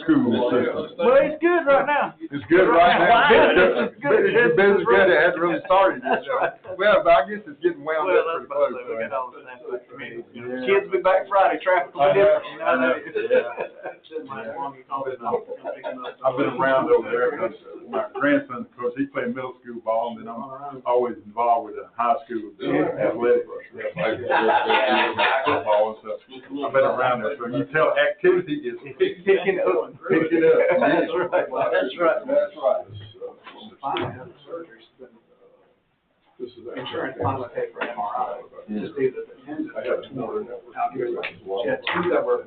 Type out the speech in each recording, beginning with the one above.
school system. Well, it's good right now. It's good right now. It's good. It's business good. It hasn't really started yet. That's right. Well, but I guess it's getting wound Well, up that's pretty what I close. say. We got all the same stuff. Yeah. Kids will be back Friday. Traffic will be different. You know what I mean? I've been around over there because my grandson, of course, he played middle school ball, and then I'm always involved with the high school athletics, football and stuff. I've been around there, so you tell activity is Picking up. picking up. That's right. That's right. That's right. Insurance finally paid for an MRI. Just either the tendon out here, she had two that were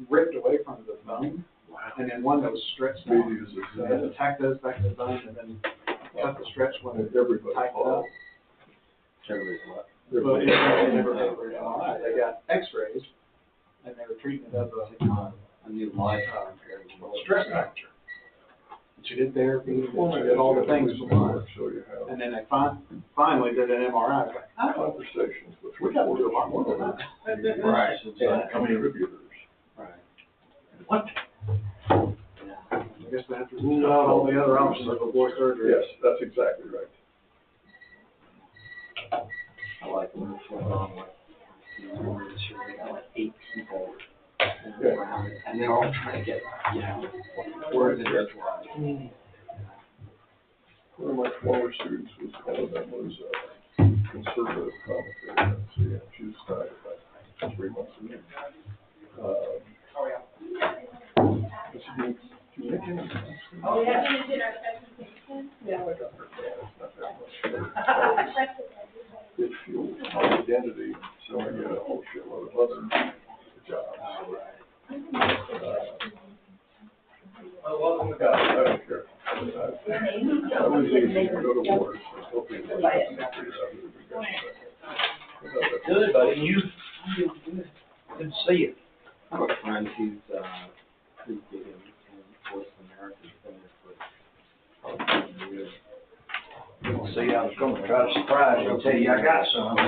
ripped away from the bone, and then one that was stretched out. So they had to tack those back to the bone and then cut the stretch when it tightened up. But they never paid for an MRI. They got X-rays, and they were treating it as a new stress fracture. She did therapy, she did all the things for months. And then they finally did an MRI. Like, Conversations, which we got to do a lot more than that. Right. How many reviewers? right. What? I guess they have to rule out all the other options before surgery. Yes, that's exactly right. I like when it's going on with, they got like 8 people around it, and they're all trying to get, where is it? One of my former students was, one of them was a conservative commentator, she was died about 3 months ago. Oh, yeah, we did our presentation. Yeah. I got her, it's not that much. It fueled my identity, so I get a whole shitload of other jobs. Welcome to God, I don't care. I was easy to go to war, so hopefully it's not Good, buddy, you? Good to see you. I have a friend who's big in Voice America, he's been there for 20 years. See, I was gonna try to surprise you and tell you I got some. I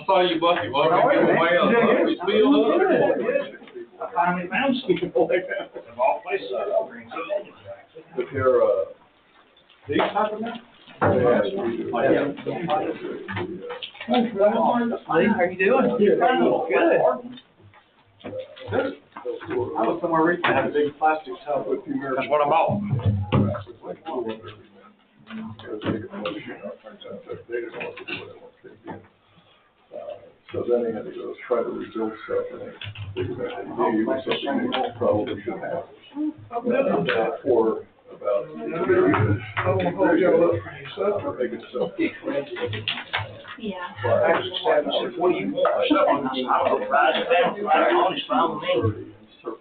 saw you bucket, well, Oh, yeah, man. we spilled up. I finally found some. Of all places, I'll bring some. But they're, these type of men? They asked me to. Yeah. How you doing? Good. I was somewhere recently, had a big plastic tub with two mirrors. That's what I bought. So then they had to go try to rebuild stuff, and they figured that they was something they probably should have. For about 2 years. Make it so. Yeah. What do you want? I'm gonna ride it down, right on his phone, me. But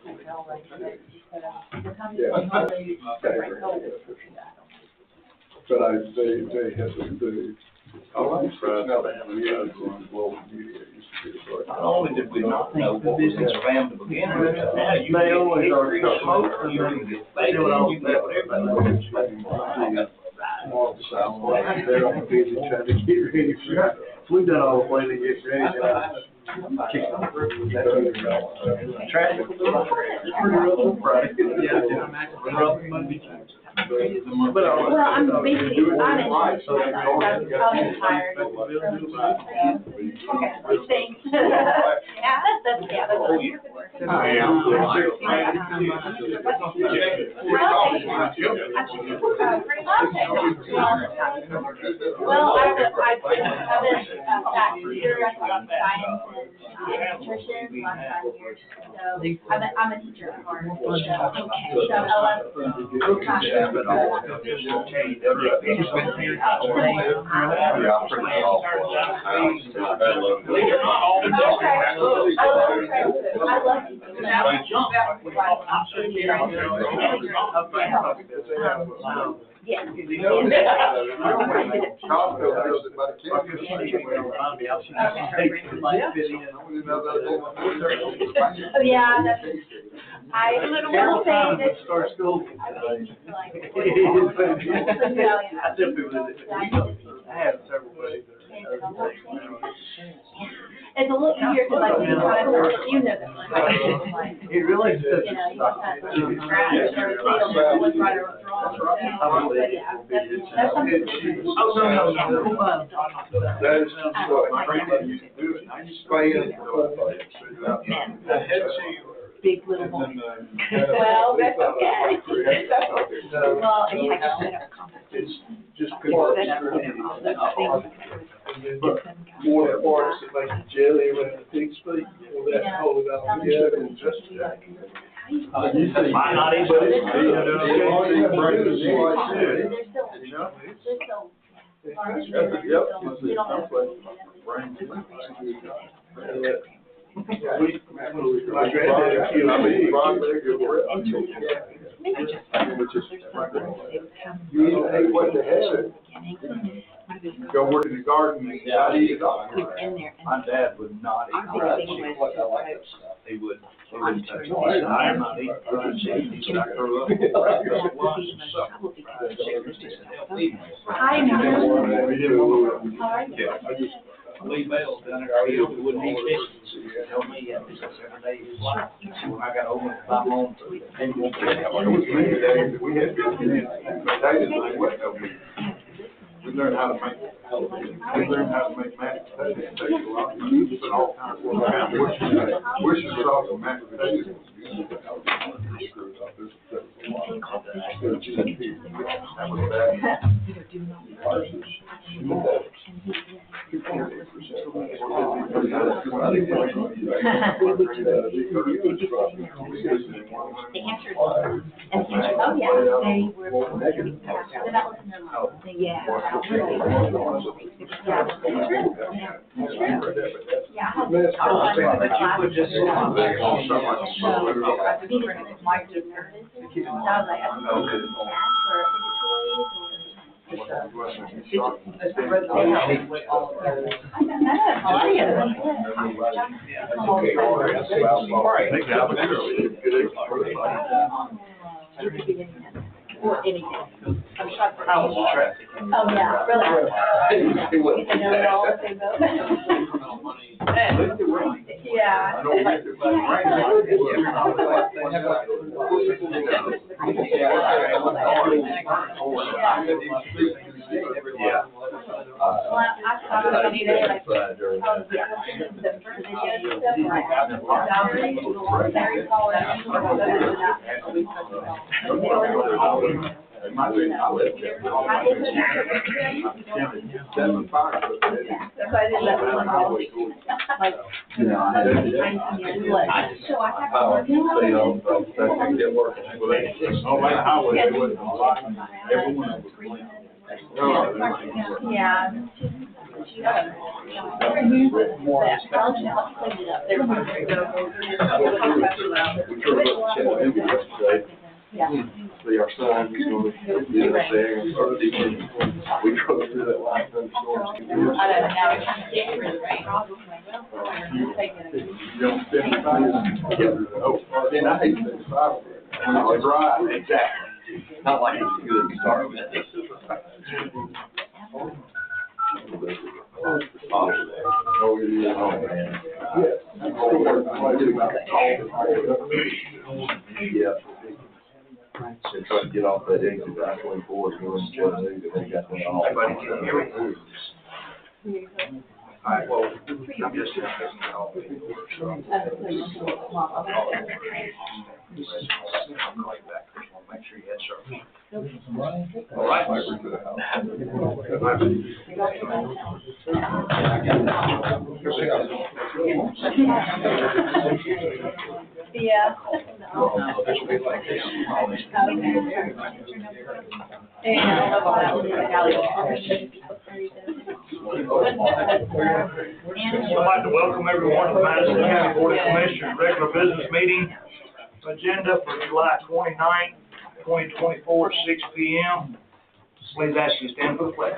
they had the. Now they have the global media used to be. Not only did we not know what was in spam to begin with, now you They get always are. history, smoke, you can get bacon, you can get whatever. They're on busy trying to get ready for, we've done all the way to get ready. Traffic will be rough. It's pretty rough on Friday. Yeah, rough Monday. Well, I'm basically, I'm in, I'm tired. Okay, thanks. Yeah, that's what I'm here for. Well, I've been back here, science and nutrition, last 5 years. So I'm a teacher at heart. Yes. Oh, yeah, that's. I will say that. Start school. I think, like, I tell people that I have several buddies that it's a little easier because like you kind of, you know them, like, it really is. you know, you just kind of scratch or see what's right or what's wrong. So, but yeah, that's something. Oh, no. That is just what Franklin used to do. It. I used to spray in for figure out. Big little boy. Well, that's okay. Well, and I just set up a compact. It's just. Set up and all those things. More parts that make the jelly when the pig's feet, well, that hold it all together and just. Might not even. They're still. My granddad killed me. You even ate what they had. Go work in the garden and not eat it all. My dad would not eat fried chicken. He wouldn't touch it. I'm not eating fried chicken. He said, I grew up with fried chicken. Fried chicken is just healthy. Hi, Madam. How are you? Lee Bell's down there, he wouldn't eat fish. Tell me, yeah, this is every day of his life. So when I got old, I'm on. It was many days that we had biscuits, but they didn't like what no meat. We learned how to make, mashed potatoes. It takes a lot. We put all kinds of, worcestershire sauce and mashed potatoes. That was bad. The answer is, Oh, yeah. they were. Yeah. Yeah. But you would just. Or anything. I'm shocked. How was the traffic? Oh, yeah, really. You know it all, they vote. Yeah. Yeah. Well, I thought it was today, like, oh, yeah, the first video stuff, like, very tall, and I lived there. 7 fires. that's why I didn't let one go. Like, so I have to work. Yeah. Yeah. See our son, he's gonna get us there and start digging. We drove through that last thunderstorm. I don't know, now it's kind of different, right? You don't spend time. Oh, and I hate to stop it. It's dry. Exactly. Not like it's good to start with. Oh, it is. Oh, man. Yeah. And try to get off that exit, I-24, going to Chattanooga, they got that all. Everybody can hear me. All right, well, I'm just gonna I'll call you back. I'll make sure you head sharp. All right. Yeah. I'd like to welcome everyone to Madison County Board of Commissioners regular business meeting. Agenda for July 29th, 2024, 6 p.m. Please ask you to stand for the pledge.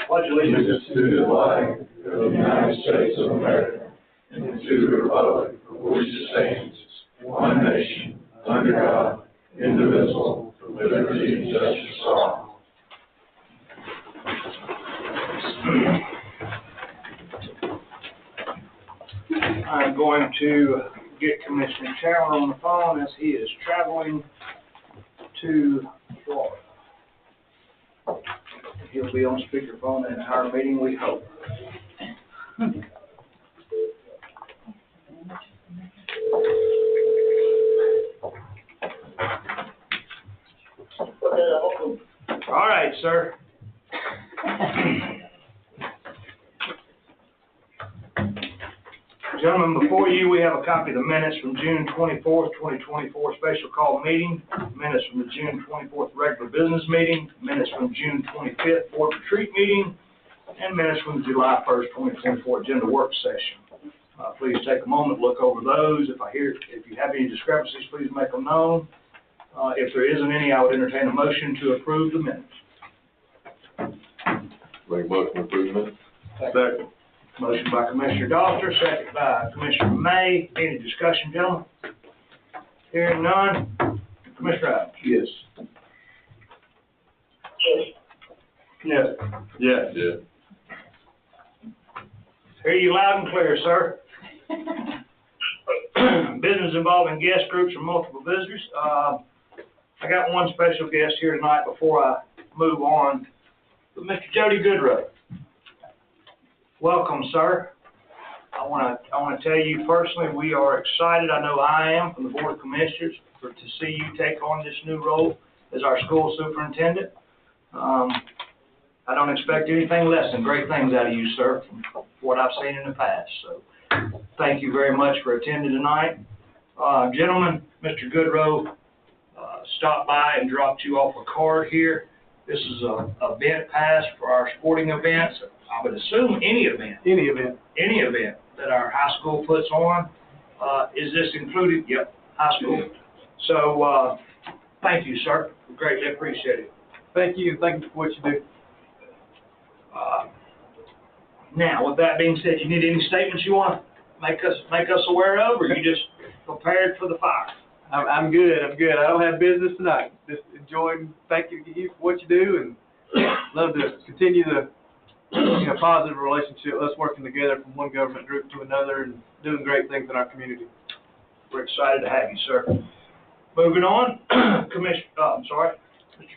Pledge allegiance To the flag of the United States of America and to the republic for which it stands, one nation, under God, indivisible, with liberty and justice for all. I'm going to get Commissioner Chandler on the phone as he is traveling to Florida. He'll be on speakerphone the entire meeting, we hope. All right, sir. Gentlemen, before you, we have a copy of the minutes from June 24th, 2024 special call meeting, minutes from the June 24th regular business meeting, minutes from June 25th board retreat meeting, and minutes from July 1st, 2024 agenda work session. Please take a moment, look over those. If you have any discrepancies, please make them known. If there isn't any, I would entertain a motion to approve the minutes. Make a motion to approve the minutes. Second. Motion by Commissioner Doster, second by Commissioner May. Any discussion, gentlemen? Hearing none. Commissioner Adams? Yes. No. Yes. Yeah. Hear you loud and clear, sir. Business involving guest groups or multiple visitors. I got one special guest here tonight before I move on. But Mr. Jody Goodrow. Welcome, sir. I want to tell you personally, we are excited. I know I am from the Board of Commissioners to see you take on this new role as our school superintendent. I don't expect anything less than great things out of you, sir, from what I've seen in the past. So thank you very much for attending tonight. Gentlemen, Mr. Goodrow stopped by and dropped you off a card here. This is a event pass for our sporting events. I would assume any event that our high school puts on. Is this included? Yep, high school. So, thank you, sir. We greatly appreciate it. Thank you for what you do. Now, with that being said, you need any statements you want to make us aware of, or you just prepared for the fire? I'm good. I don't have business tonight. Just enjoying, thank you for what you do, and love to continue the positive relationship, us working together from one government group to another and doing great things in our community. We're excited to have you, sir. Moving on, Mr.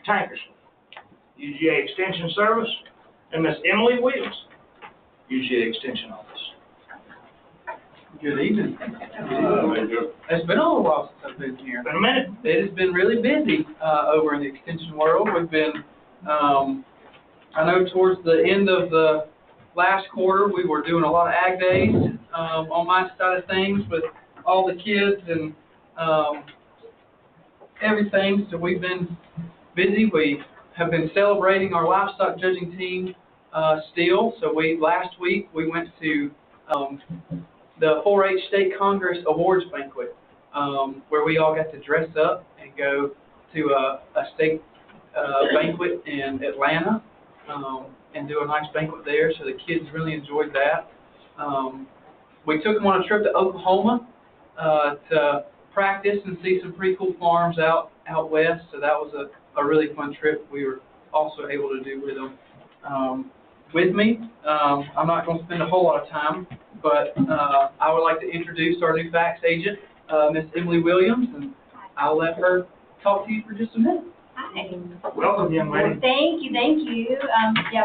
Tankersley, UGA Extension Service, and Miss Emily Williams, UGA Extension Office. Good evening. It's been a little while since I've been here. Been a minute. It has been really busy over in the extension world. We've been, I know towards the end of the last quarter, we were doing a lot of ag days on my side of things with all the kids and everything. So we've been busy. We have been celebrating our livestock judging team still. So last week we went to the 4-H State Congress Awards Banquet, where we all got to dress up and go to a state banquet in Atlanta and do a nice banquet there. So the kids really enjoyed that. We took them on a trip to Oklahoma to practice and see some pretty cool farms out west. So that was a really fun trip we were also able to do with them. With me, I'm not going to spend a whole lot of time, but I would like to introduce our new fax agent, Miss Emily Williams, and I'll let her talk to you for just a minute. Hi. Welcome, young lady. Thank you.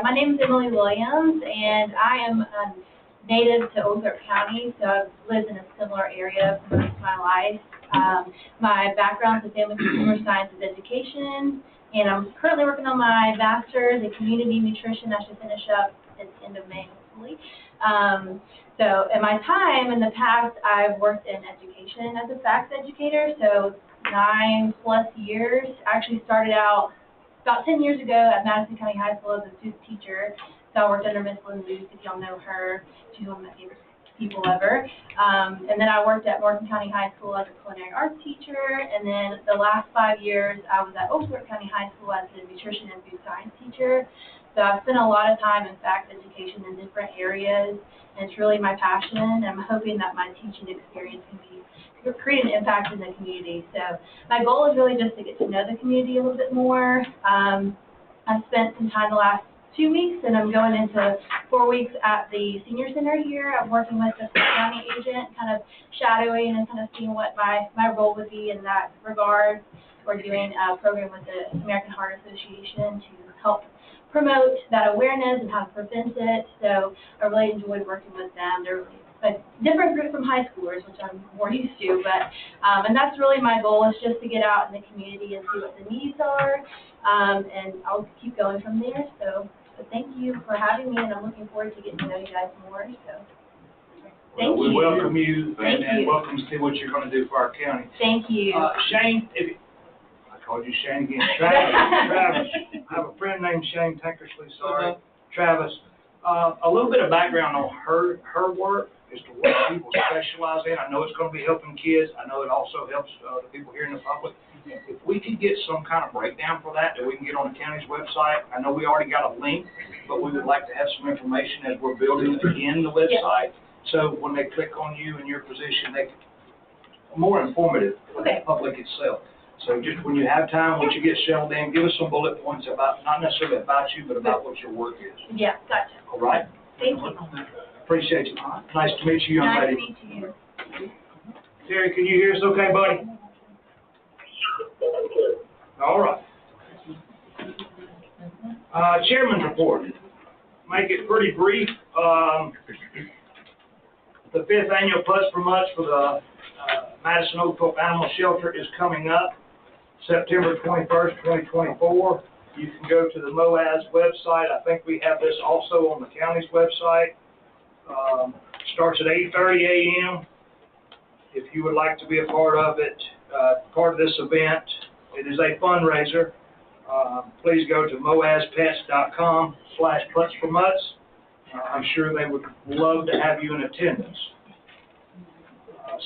My name is Emily Williams, and I am native to Ozark County, so I've lived in a similar area for most of my life. My background is in family consumer science and education, and I'm currently working on my master's in community nutrition. I should finish up at the end of May, hopefully. So in my time in the past, I've worked in education as a fax educator, so 9+ years. I actually started out about 10 years ago at Madison County High School as a student teacher. So I worked under Miss Lynn Luce, if y'all know her. She's one of my favorite people ever. And then I worked at Morgan County High School as a culinary arts teacher. And then the last 5 years, I was at Ozark County High School as a nutrition and food science teacher. So I've spent a lot of time in fact education in different areas, and it's really my passion, and I'm hoping that my teaching experience can create an impact in the community. So my goal is really just to get to know the community a little bit more. I've spent some time the last 2 weeks, and I'm going into 4 weeks at the senior center here. I'm working with the county agent, kind of shadowing and kind of seeing what my role would be in that regard. We're doing a program with the American Heart Association to help promote that awareness and how to prevent it. So I really enjoyed working with them. They're really a different group from high schoolers, which I'm more used to, but, and that's really my goal, is just to get out in the community and see what the needs are, and I'll keep going from there. So thank you for having me, and I'm looking forward to getting to know you guys more, so. Thank you. We welcome you, Thank and you. welcome to see what you're gonna do for our county. Thank you. Shane, I called you Shane again, Travis, I have a friend named Shane Tankersley, sorry, Travis. A little bit of background on her work as to what people specialize in. I know it's gonna be helping kids, I know it also helps, the people here in the public. If we could get some kind of breakdown for that we can get on the county's website. I know we already got a link, but we would like to have some information as we're building in the website. So when they click on you and your position, they more informative for the public itself. So just when you have time, once you get settled in, give us some bullet points about, not necessarily about you, but about what your work is. Yeah, gotcha. All right? Thank you. Appreciate you. Nice to meet you, young Nice lady. to meet you. Terry, can you hear us okay, buddy? All right. Chairman's report. Make it pretty brief. The 5th annual Putts for Mutts for the Madison Animal Shelter is coming up September 21st, 2024. You can go to the MOAS website. I think we have this also on the county's website. Starts at 8:30 a.m. If you would like to be a part of it, part of this event, it is a fundraiser. Please go to moaspets.com/puttsformutts. I'm sure they would love to have you in attendance.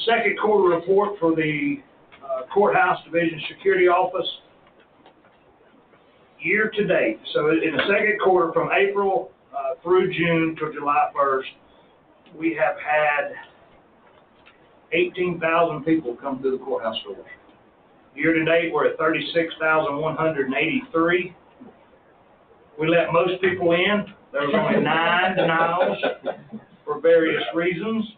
Second quarter report for the Courthouse Division Security Office. Year to date, so in the second quarter from April through June to July 1st, we have had 18,000 people come through the courthouse doors. Year to date, we're at 36,183. We let most people in. There was only 9 denials for various reasons.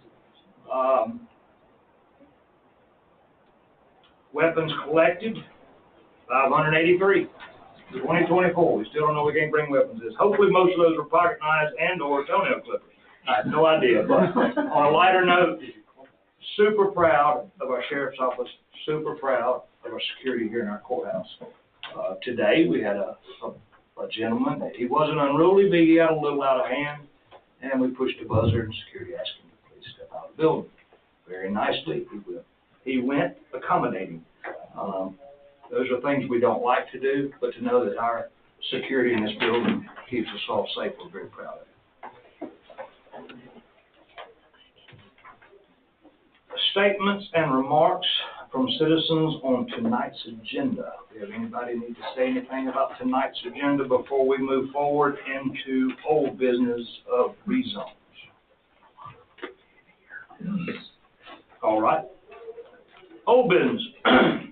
Weapons collected, 583. 2024, we still don't know we can't bring weapons in. Hopefully most of those were pocket knives and or toenail clippers. I have no idea, but on a lighter note, super proud of our sheriff's office, super proud of our security here in our courthouse. Today, we had a gentleman, he wasn't unruly, but he got a little out of hand, and we pushed the buzzer, and security asked him to please step out of the building. Very nicely, he went accommodating. Those are things we don't like to do, but to know that our security in this building keeps us all safe, we're very proud of it. Statements and remarks from citizens on tonight's agenda. Do you have anybody need to say anything about tonight's agenda before we move forward into old business of rezones? All right. Old business.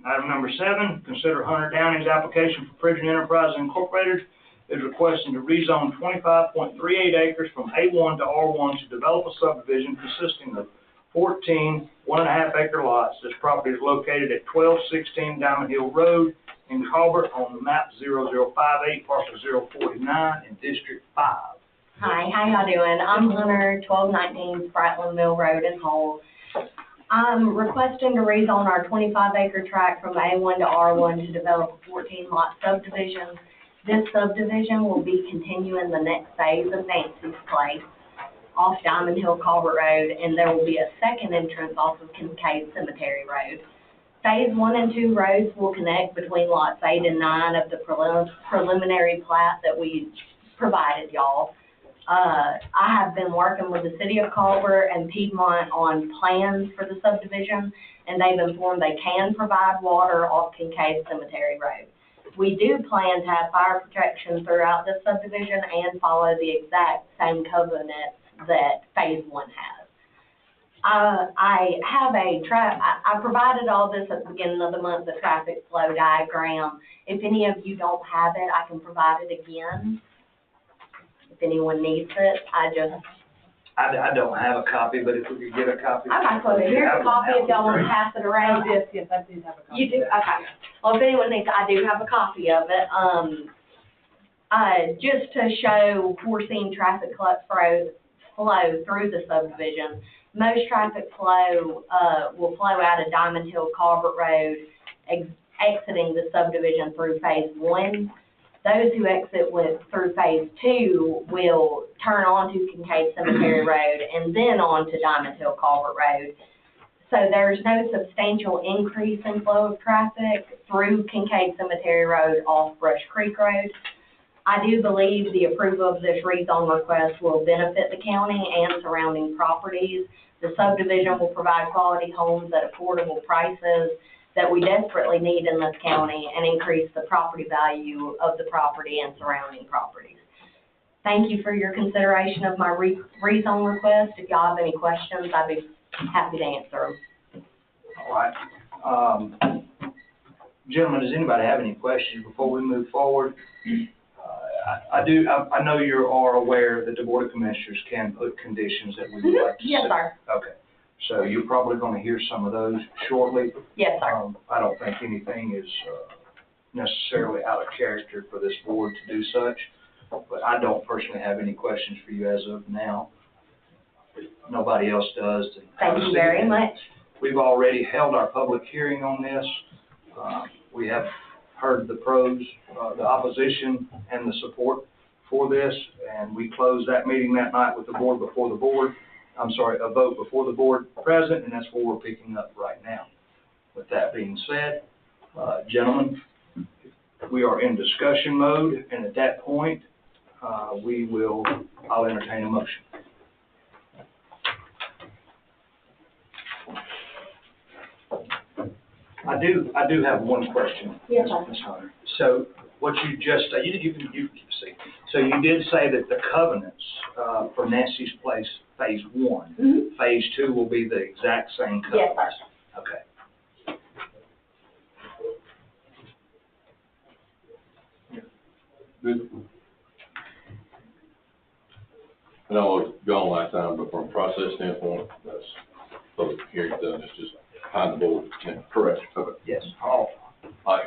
Item number 7, consider Hunter Downing's application for Pridgeon Enterprises Incorporated is requesting to rezone 25.38 acres from A1 to R1 to develop a subdivision consisting of 14 1.5-acre lots. This property is located at 1216 Diamond Hill Road in Colbert on map 0058, parcel 049 in District 5. Hi, how y'all doing? I'm Hunter, 1219 Spratland Mill Road in Hull. I'm requesting to rezone our 25-acre tract from A1 to R1 to develop a 14-lot subdivision. This subdivision will be continuing the next phase of Nancy's Place off Diamond Hill Colbert Road, and there will be a second entrance off of Kincaid Cemetery Road. Phase 1 and 2 roads will connect between lots 8 and 9 of the preliminary plat that we provided y'all. I have been working with the city of Colbert and Piedmont on plans for the subdivision, and they've informed they can provide water off Kincaid Cemetery Road. We do plan to have fire protection throughout the subdivision and follow the exact same covenants that Phase 1 has. I have I provided all this at the beginning of the month, the traffic flow diagram. If any of you don't have it, I can provide it again. If anyone needs it, I don't have a copy, but if we could get a copy. I might put it, here's a copy if y'all want to pass it around. Yes, I do have a copy. You do, okay. Well, if anyone needs, I do have a copy of it. Just to show we're seeing traffic flow through the subdivision. Most traffic flow, will flow out of Diamond Hill Culvert Road, exiting the subdivision through Phase 1. Those who exit through Phase 2 will turn onto Kincaid Cemetery Road and then on to Diamond Hill Culvert Road. So there's no substantial increase in flow of traffic through Kincaid Cemetery Road off Brush Creek Road. I do believe the approval of this rezone request will benefit the county and surrounding properties. The subdivision will provide quality homes at affordable prices that we desperately need in this county and increase the property value of the property and surrounding properties. Thank you for your consideration of my rezone request. If y'all have any questions, I'd be happy to answer them. All right. Gentlemen, does anybody have any questions before we move forward? I know you are aware that the Board of Commissioners can put conditions that we would like to see. Yes, sir. Okay, so you're probably going to hear some of those shortly. Yes, sir. I don't think anything is necessarily out of character for this board to do such, but I don't personally have any questions for you as of now. If nobody else does, then Thank you very much. We've already held our public hearing on this. We have heard the pros, the opposition, and the support for this, and we closed that meeting that night with the board before the board. I'm sorry, a vote before the board present, and that's what we're picking up right now. With that being said, gentlemen, we are in discussion mode, and at that point, I'll entertain a motion. I do have one question. Yes, Ms. Hunter. So what you just, you can see. So you did say that the covenants, for Nancy's Place, Phase 1, Mm-hmm. Phase 2 will be the exact same Yes, covenants? sir. Okay. I know I was gone last time, but from a process standpoint, that's public hearing done, it's just behind the board. Correct. Okay. Yes. All I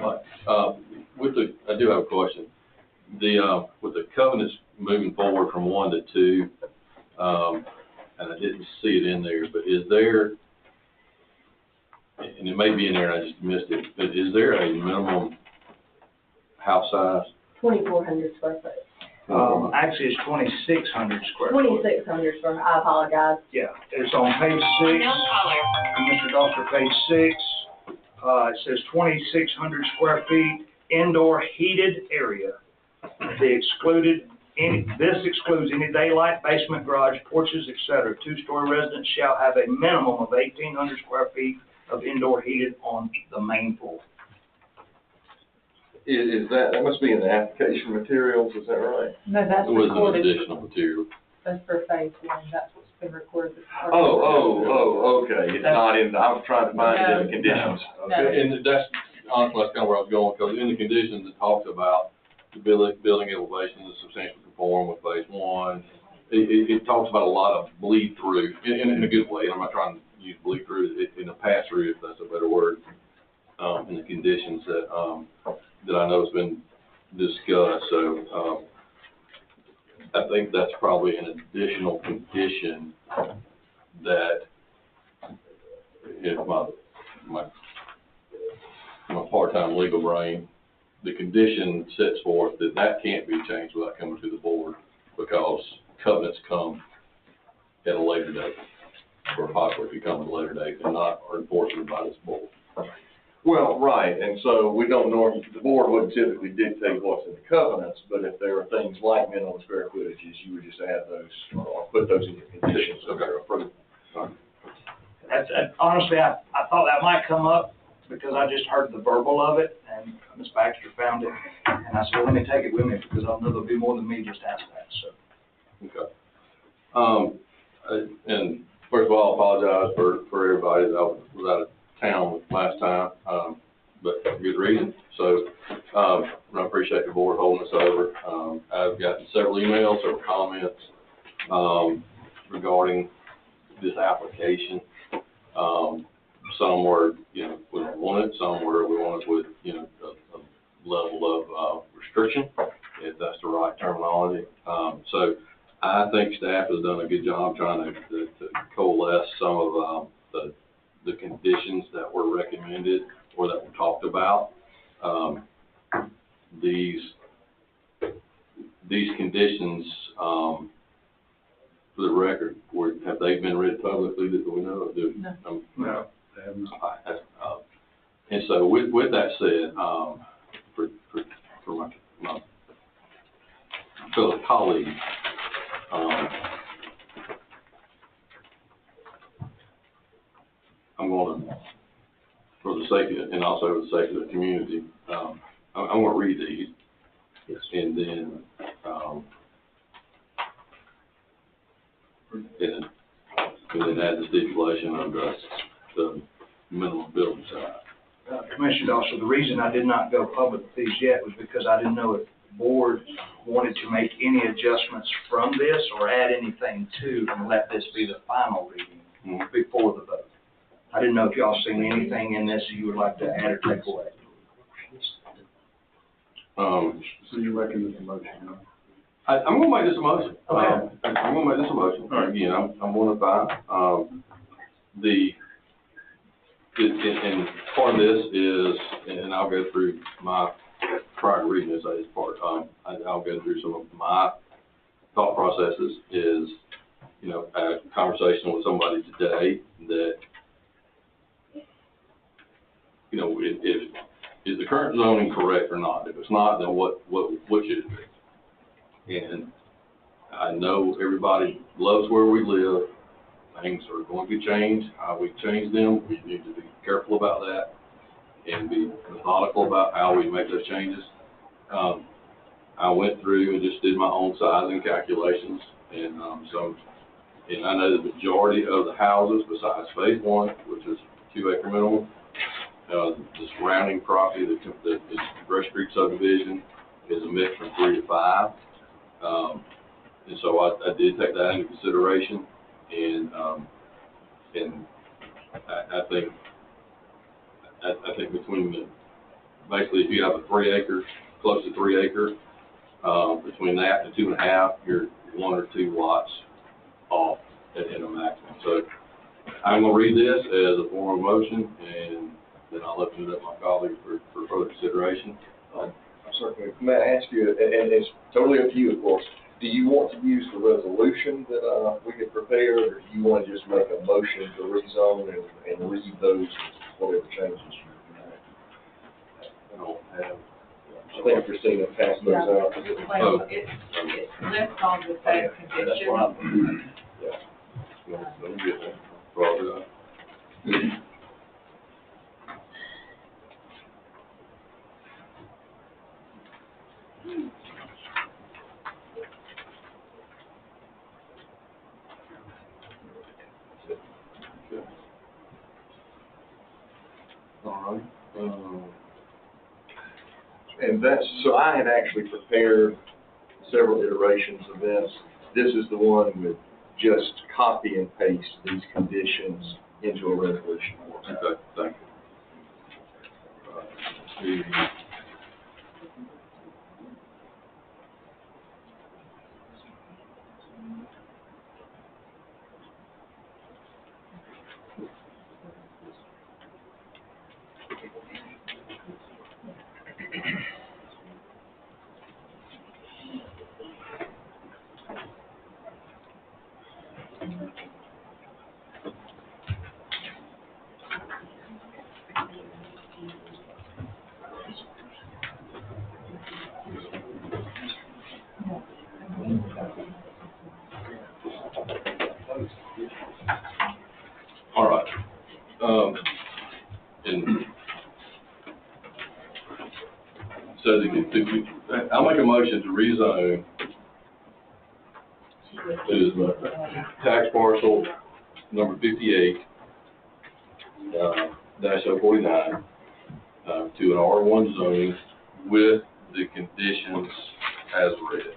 do have a question. With the covenants moving forward from 1 to 2, and I didn't see it in there, but is there, and it may be in there and I just missed it, but is there a minimum house size? 2,400 square foot. Actually, it's 2,600 square foot. 2,600 square, I apologize. Yeah, it's on page 6. Mr. Doctor, page 6. It says 2,600 square feet, indoor heated area. This excludes any daylight, basement, garage, porches, etc. Two-story residents shall have a minimum of 1,800 square feet of indoor heated on the main floor. Is that must be in the application materials, is that right? No, that's It was an recorded, additional material. that's for Phase 1, that's what's been recorded. as part of Okay, it's not in, I was trying to find it in the conditions. No. Okay. And that's, honestly, that's kind of where I was going, because in the conditions, it talks about the building elevation is substantially conform with Phase 1. It talks about a lot of bleed through, in a good way. I'm not trying to use bleed through, in a pass through, if that's a better word, in the conditions that I know has been discussed. So, I think that's probably an additional condition that, if my part-time legal brain, the condition sets forth that can't be changed without coming to the board, because covenants come at a later date, or possibly become at a later date, and not are enforceable by this board. Well, right, and so we don't normally, the board wouldn't typically dictate what's in the covenants, but if there are things like minimum square footages, you would just add those, or put those in your conditions. Okay, approved. Honestly, I thought that might come up because I just heard the verbal of it, and Ms. Baxter found it, and I said, well, let me take it with me, because I know there'll be more than me just ask that, so. Okay. And first of all, I apologize for everybody that I was out of town last time, but for good reason. So, I appreciate the board holding us over. I've gotten several emails, several comments, regarding this application. Some were, we don't want it, some were, we want it with, a level of, restriction, if that's the right terminology. So I think staff has done a good job trying to coalesce some of, the conditions that were recommended or that were talked about. These conditions, for the record, have they been read publicly that we know of? No. No. And so with that said, for my fellow colleagues, I'm going to, for the sake of, and also for the sake of the community, I'm going to read these. And then, and then add the stipulation of the minimum building size. Commissioner Dawson, the reason I did not go public with these yet was because I didn't know if the board wanted to make any adjustments from this or add anything to and let this be the final reading before the vote. I didn't know if y'all seen anything in this you would like to add or take away. So you're making this a motion, huh? I'm going to make this a motion. Okay. I'm going to make this a motion. All right. Again, I'm 1 of 5. And part of this is, and I'll go through my, prior to reading this part, I'll go through some of my thought processes is, I had a conversation with somebody today that, if is the current zoning correct or not? If it's not, then what should it be? And I know everybody loves where we live. Things are going to be changed. How we change them, we need to be careful about that and be methodical about how we make those changes. I went through and just did my own sizing calculations, and and I know the majority of the houses besides phase 1, which is 2-acre minimum, the surrounding property, the Brush Creek subdivision is a mix from 3 to 5. And so I did take that into consideration, and I think between basically if you have a 3-acre, close to 3-acre, between that and 2.5, you're 1 or 2 lots off in a maximum. So I'm going to read this as a form of motion, and then I'll open it up to my colleagues for further consideration. Certainly. May I ask you, and it's totally up to you, of course, do you want to use the resolution that we had prepared, or do you want to just make a motion to rezone and read those, whatever changes you make? I don't have. I think Christina passed those out. Well, it lists all the same conditions. Yeah. Let me get that. Brought it up. All right. And that's, so I had actually prepared several iterations of this. This is the one with just copy and paste these conditions into a resolution. Okay, thank you. All right. And So I'll make a motion to rezone to the tax parcel number 58, -049, to an R1 zoning with the conditions as read.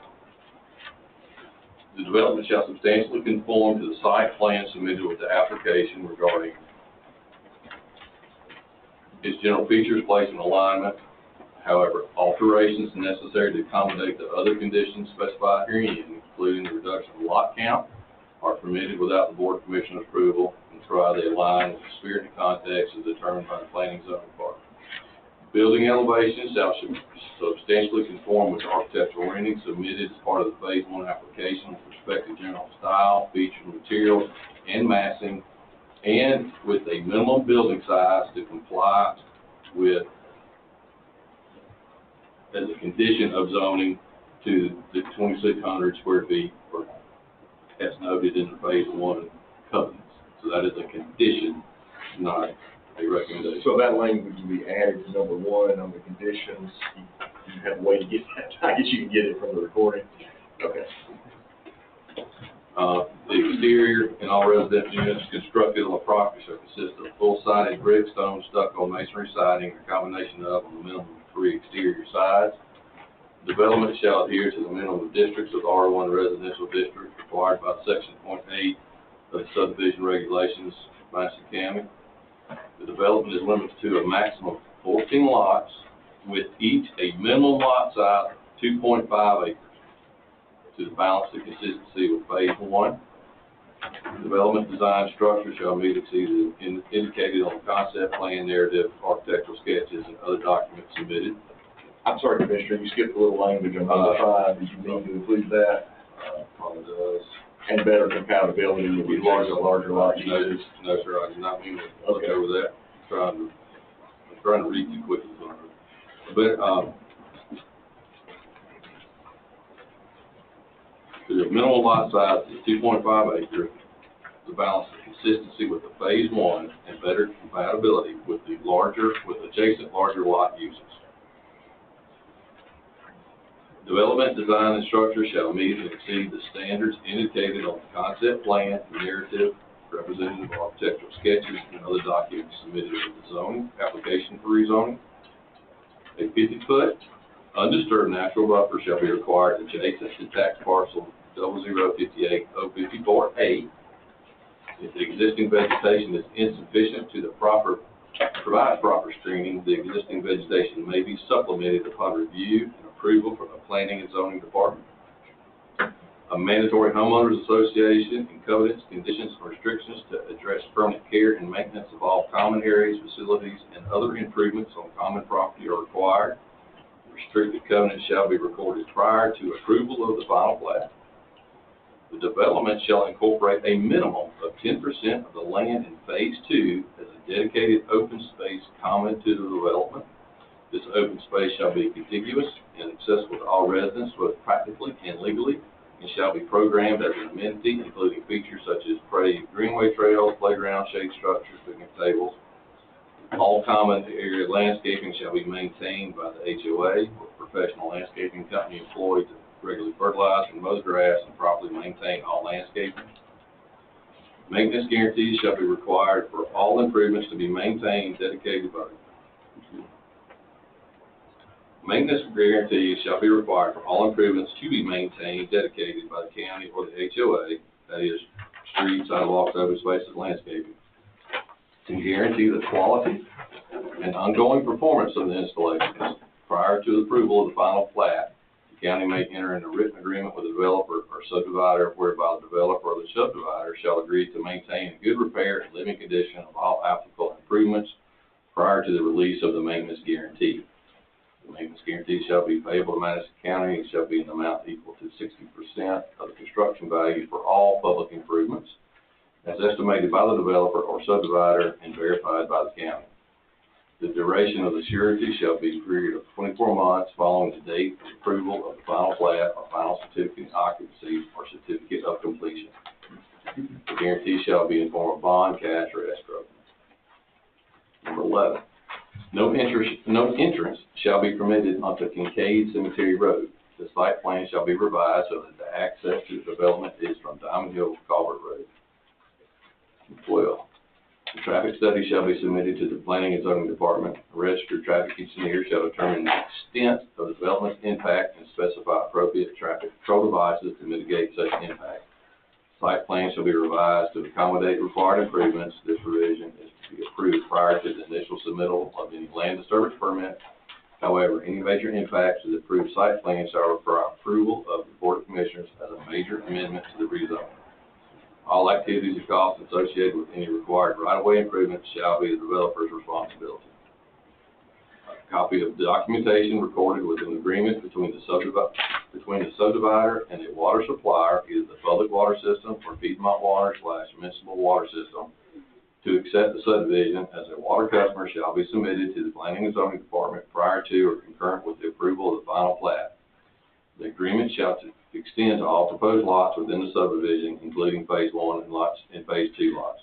The development shall substantially conform to the site plan submitted with the application regarding its general features, place, and alignment. However, alterations necessary to accommodate the other conditions specified herein, including the reduction of lot count, are permitted without the Board of Commissioners' approval and provided they align with the spirit and context as determined by the Planning Zoning Department. Building elevations shall substantially conform with architectural renderings submitted as part of the Phase 1 application with respect to general style, features, materials, and massing, and with a minimum building size to comply with, as a condition of zoning, to the 2,600 square feet, or as noted in the Phase 1 covenants. So that is a condition, not a recommendation. So that language will be added to number 1 on the conditions. You have a way to get that. I guess you can get it from the recording. Okay. The exterior in all residential units constructed on the property shall consist of full-sided brick, stone, stucco, masonry siding, or combination of on the minimum of 3 exterior sides. Development shall adhere to the minimum districts of R1 residential district required by Section .8 of the subdivision regulations of Madison County. The development is limited to a maximum of 14 lots, with each a minimum lot size of 2.5 acres to balance the consistency with Phase 1. Development design structure shall meet exceed indicated on the concept plan, narrative, architectural sketches, and other documents submitted. I'm sorry, Commissioner, you skipped a little language on number 5. Did you need to include that? Probably does. And better compatibility with the larger lot users? No, sir, I did not mean to look over that. I'm trying to read too quickly. But, the minimum lot size is 2.5 acres to balance the consistency with the Phase 1 and better compatibility with the adjacent larger lot uses. Development, design, and structure shall meet and exceed the standards indicated on the concept plan, narrative, representative architectural sketches, and other documents submitted with the zoning application for rezoning. A 50-foot undisturbed natural buffer shall be required adjacent to tax parcel 0058054A. If the existing vegetation is insufficient to provide proper screening, the existing vegetation may be supplemented upon review and approval from the Planning and Zoning Department. A mandatory homeowners association and covenants, conditions, and restrictions to address permanent care and maintenance of all common areas, facilities, and other improvements on common property are required. Restricted covenants shall be recorded prior to approval of the final plat. The development shall incorporate a minimum of 10% of the land in Phase 2 as a dedicated open space common to the development. This open space shall be contiguous and accessible to all residents, both practically and legally, and shall be programmed as an amenity, including features such as paved greenway trails, playgrounds, shade structures, picnic tables. All common area landscaping shall be maintained by the HOA or professional landscaping company employed to regularly fertilize and mow grass and properly maintain all landscaping. Maintenance guarantees shall be required for all improvements to be maintained, dedicated by Maintenance guarantees shall be required for all improvements to be maintained, dedicated by the county or the HOA, that is, streets, sidewalks, open spaces, landscaping, to guarantee the quality and ongoing performance of the installations. Prior to the approval of the final plat, the county may enter into a written agreement with the developer or subdivider whereby the developer or the subdivider shall agree to maintain in good repair and living condition of all applicable improvements prior to the release of the maintenance guarantee. The maintenance guarantee shall be payable to Madison County and shall be an amount equal to 60% of the construction value for all public improvements, as estimated by the developer or subdivider and verified by the county. The duration of the surety shall be a period of 24 months following the date of approval of the final plat or final certificate of occupancy or certificate of completion. The guarantee shall be in form of bond, cash, or escrow. Number 11, No entrance shall be permitted onto Kincaid Cemetery Road. The site plan shall be revised so that the access to the development is from Diamond Hill Culvert Road. 12, the traffic study shall be submitted to the Planning and Zoning Department. A registered traffic engineer shall determine the extent of the development's impact and specify appropriate traffic control devices to mitigate such impact. Site plan shall be revised to accommodate required improvements. This revision is to be approved prior to the initial submittal of any land disturbance permit. However, any major impacts to the approved site plan shall require approval of the Board of Commissioners as a major amendment to the rezoning. All activities and costs associated with any required right-of-way improvements shall be the developer's responsibility. A copy of the documentation recorded with an agreement between the subdivider and a water supplier, either the public water system or Piedmont Water / Municipal Water System, to accept the subdivision as a water customer shall be submitted to the Planning and Zoning Department prior to or concurrent with the approval of the final plat. The agreement shall extend to all proposed lots within the subdivision, including phase 1 and phase 2 lots.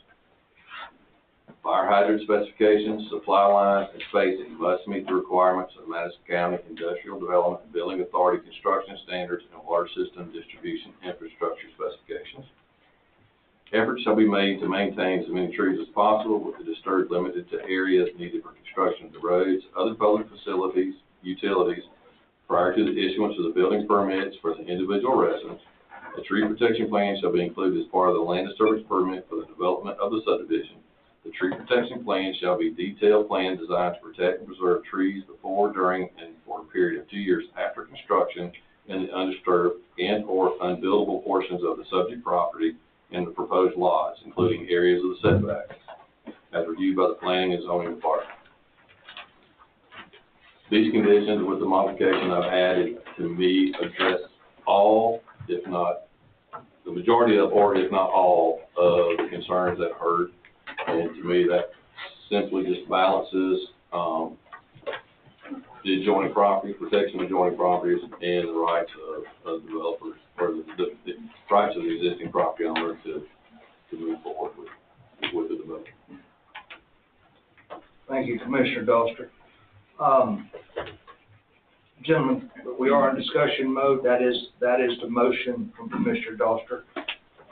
Fire hydrant specifications, supply lines, and spacing must meet the requirements of Madison County Industrial Development and Building Authority construction standards and water system distribution infrastructure specifications. Efforts shall be made to maintain as many trees as possible, with the disturbed limited to areas needed for construction of the roads, other public facilities, utilities, prior to the issuance of the building permits for the individual residents. A tree protection plan shall be included as part of the land disturbance permit for the development of the subdivision. The tree protection plan shall be a detailed plan designed to protect and preserve trees before, during, and for a period of 2 years after construction in the undisturbed and or unbuildable portions of the subject property and the proposed lots, including areas of the setback, as reviewed by the Planning and Zoning Department. These conditions, with the modification I've added, to me address all, if not the majority of, or if not all, of the concerns that heard. And to me, that simply just balances the adjoining property, protection of adjoining properties, and the rights of developers, or the rights of the existing property owner to move forward with the development. Thank you, Commissioner Doster. Gentlemen, we are in discussion mode. That is the motion from Commissioner Doster.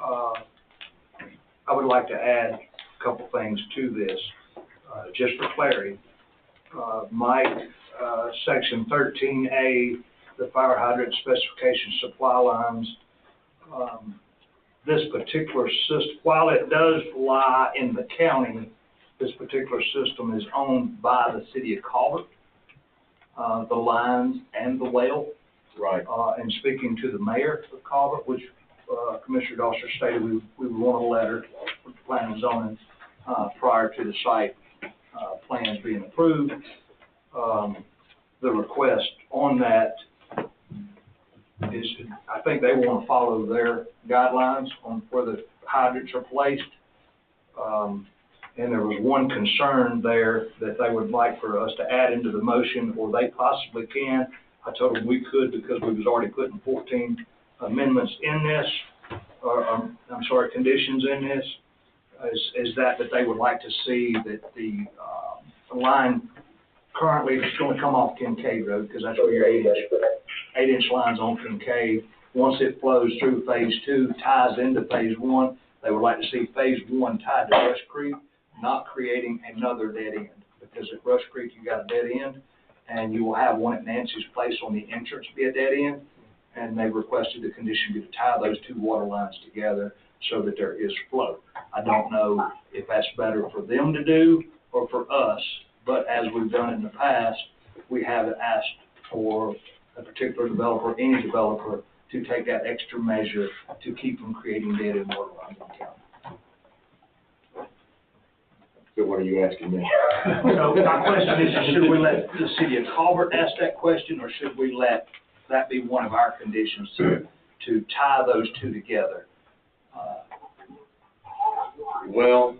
I would like to add a couple things to this, just for clarity. Mike, section 13A, the fire hydrant specification supply lines, this particular system, while it does lie in the county, this particular system is owned by the city of Culvert, the lines and the well. Right. And speaking to the mayor of Culvert, which Commissioner Doster stated we would want a letter from the planning and zoning prior to the site plans being approved. The request on that is, I think they want to follow their guidelines on where the hydrants are placed. And there was one concern there that they would like for us to add into the motion, or they possibly can. I told them we could because we was already putting 14 amendments in this, conditions in this, is that they would like to see that the line currently is going to come off Kincaid Road, because that's where your 8-inch line's on Kincaid. Once it flows through phase 2, ties into phase 1, they would like to see phase 1 tied to Rush Creek, not creating another dead end, because at Rush Creek you got a dead end, and you will have one at Nancy's Place on the entrance be a dead end, and they requested the condition be to tie those two water lines together so that there is flow. I don't know if that's better for them to do or for us, but as we've done in the past, we haven't asked for a particular developer, any developer, to take that extra measure to keep from creating dead end water lines in the county. So what are you asking me? So my question is, should we let the city of Culvert ask that question, or should we let that be one of our conditions to tie those two together? Well,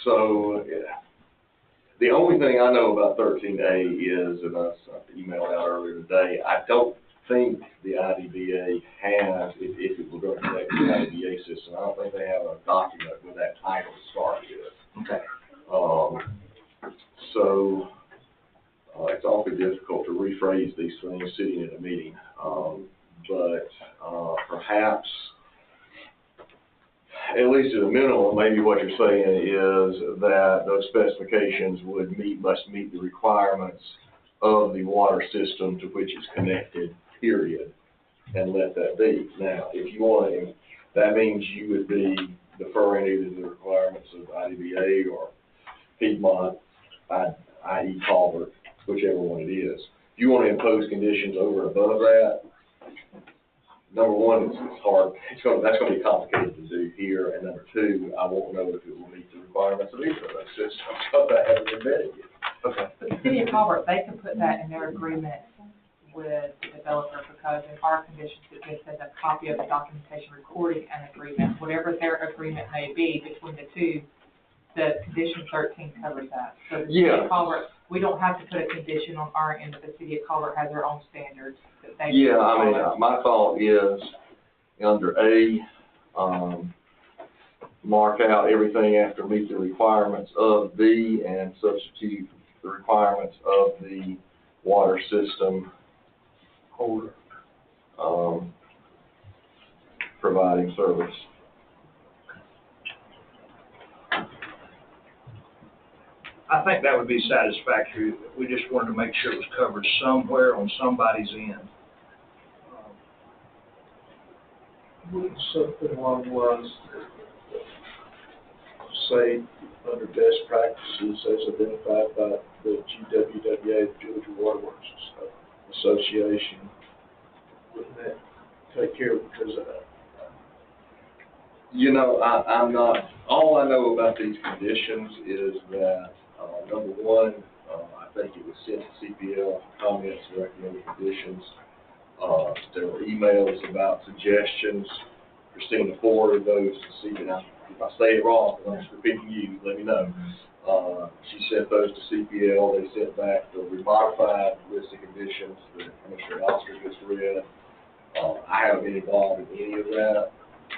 so the only thing I know about 13A is, and I emailed out earlier today, I don't think the IDBA has, if it were going to connect to the IDBA system, I don't think they have a document with that title to start with. Okay. So very difficult to rephrase these things sitting in a meeting. But perhaps, at least at a minimum, maybe what you're saying is that those specifications must meet the requirements of the water system to which it's connected, period, and let that be. Now, if you want to, that means you would be deferring either to the requirements of IDBA or Piedmont, i.e. Culvert, whichever one it is. If you want to impose conditions over and above that, number one, it's hard. That's going to be complicated to do here. And number two, I won't know if it will meet the requirements of either of those systems because I haven't been vetted yet. Okay. But the city of Culvert, they can put that in their agreement with the developer, because in our conditions, it just says a copy of the documentation recording an agreement. Whatever their agreement may be between the two, the condition 13 covers that. So the city of Culvert, we don't have to put a condition on our end, but the city of Culvert has their own standards that they. Yeah, I mean, my thought is under A, mark out everything after meet the requirements of B and substitute the requirements of the water system holder, providing service. I think that would be satisfactory. We just wanted to make sure it was covered somewhere on somebody's end. Wouldn't something along the lines, say, under best practices as identified by the GWWA, the Georgia Waterworks Association, wouldn't that take care of it? Because you know, I'm not, all I know about these conditions is that, number one, I think it was sent to CPL, comments and recommended conditions. There were emails about suggestions. Christina forwarded those to CPL. If I say it wrong, I'm just repeating you, let me know. She sent those to CPL. They sent back the modified list of conditions that Commissioner Oscar just read. I haven't been involved in any of that.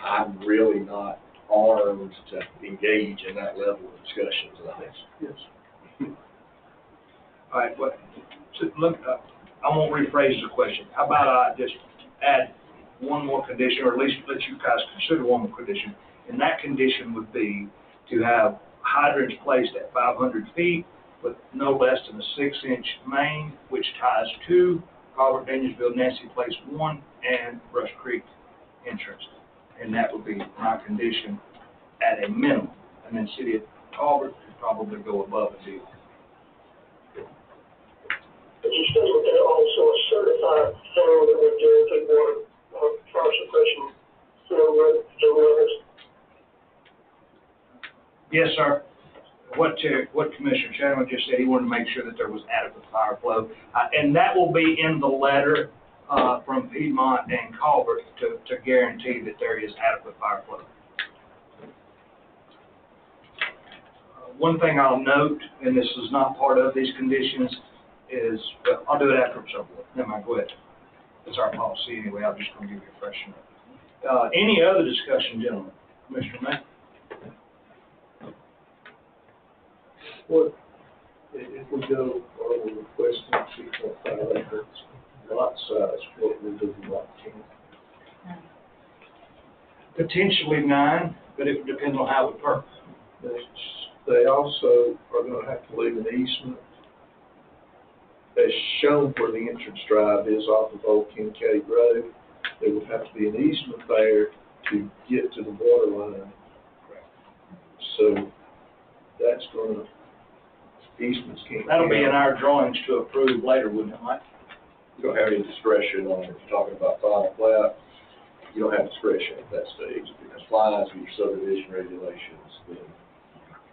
I'm really not armed to engage in that level of discussions. yes. All right, so look, I won't rephrase the question. How about I just add one more condition, or at least let you guys consider one more condition. And that condition would be to have hydrants placed at 500 feet with no less than a 6-inch main, which ties to Culvert, Danielsville, Nancy Place 1, and Rush Creek entrance. And that would be my condition at a minimum. And then City of Culvert could probably go above and beyond. But you still look at also a certified firm that would guarantee water, fire suppression, levels. Yes, sir. What Commissioner Chadwick just said, he wanted to make sure that there was adequate fire flow. And that will be in the letter from Piedmont and Culvert to guarantee that there is adequate fire flow. One thing I'll note, and this is not part of these conditions, is, well, I'll do it after it's over with. Never mind, go ahead. It's our policy anyway. I'm just going to give you a fresh note. Any other discussion, gentlemen? Commissioner May? What, if we go, or we're requesting 2.5 acres lot size, what would be lot 10? Potentially 9, but it would depend on how it works. They also are going to have to leave an easement, as shown where the entrance drive is off of Old Kincaid Road. There would have to be an easement there to get to the water line. So that's going to, easements can't. That'll be in our drawings to approve later, wouldn't it, Mike? You don't have any discretion on, if you're talking about final plat, you don't have discretion at that stage. If it complies with your subdivision regulations, then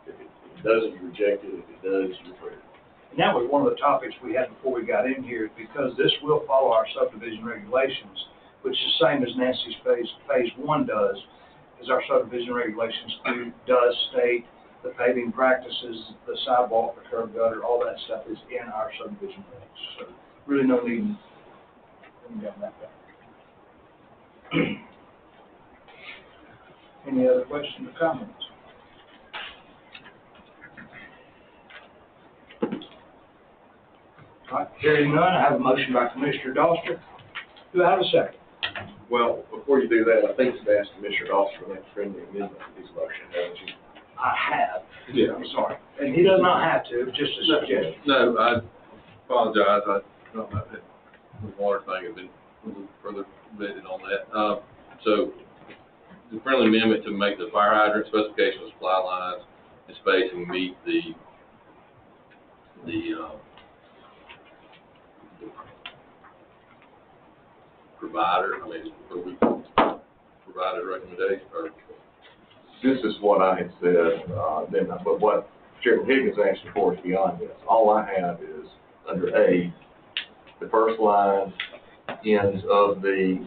if it doesn't, you reject it. If it does, you approve it. And that was one of the topics we had before we got in here, because this will follow our subdivision regulations, which is the same as Nancy's phase 1 does, is our subdivision regulations does state the paving practices, the sidewalk, the curb gutter, all that stuff is in our subdivision regs. So really no need in going down that path. Any other questions or comments? All right, hearing none, I have a motion by Commissioner Doster. Do I have a second? Well, before you do that, I think you've asked Commissioner Doster for that friendly amendment to his motion, haven't you? I have. Yeah. I'm sorry. And he does not have to, it's just a suggestion. No, I apologize, I don't know if the water thing had been a little further vetted on that. So, the friendly amendment to make the fire hydrant specification of supply lines and spacing meet the provider, I mean, what we provided recommendation, or This is what I had said, then, but what Chairman Higgins asked for is beyond this. All I have is, under A, the first line ends of the,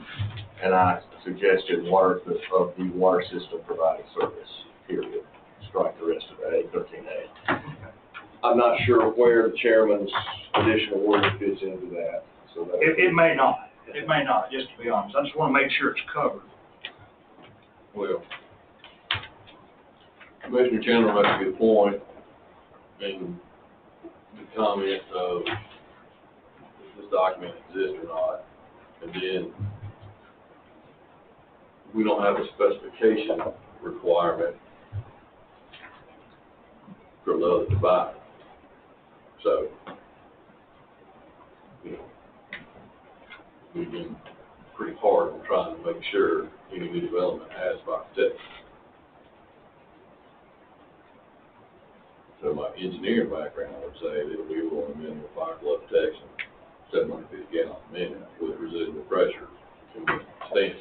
and I suggested of the water system providing service, period. Strike the rest of A, 13A. I'm not sure where the chairman's additional word fits into that, so that. It may not, just to be honest. I just want to make sure it's covered. well, Commissioner Chandler makes a good point in the comment of if this document exists or not, and then we don't have a specification requirement for the other provider. So, you know, we've been pretty hard on trying to make sure any new development has fire protection. So my engineering background would say that we will minimum fire flood protection, 750 gallons a minute with residual pressure can be standard.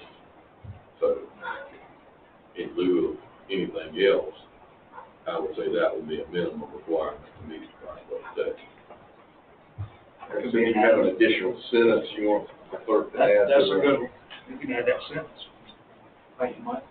So in lieu of anything else, I would say that would be a minimum requirement to meet fire flood protection. So you have an additional sentence you want the clerk to add? That's a good one. You can add that sentence. Thank you, Mike.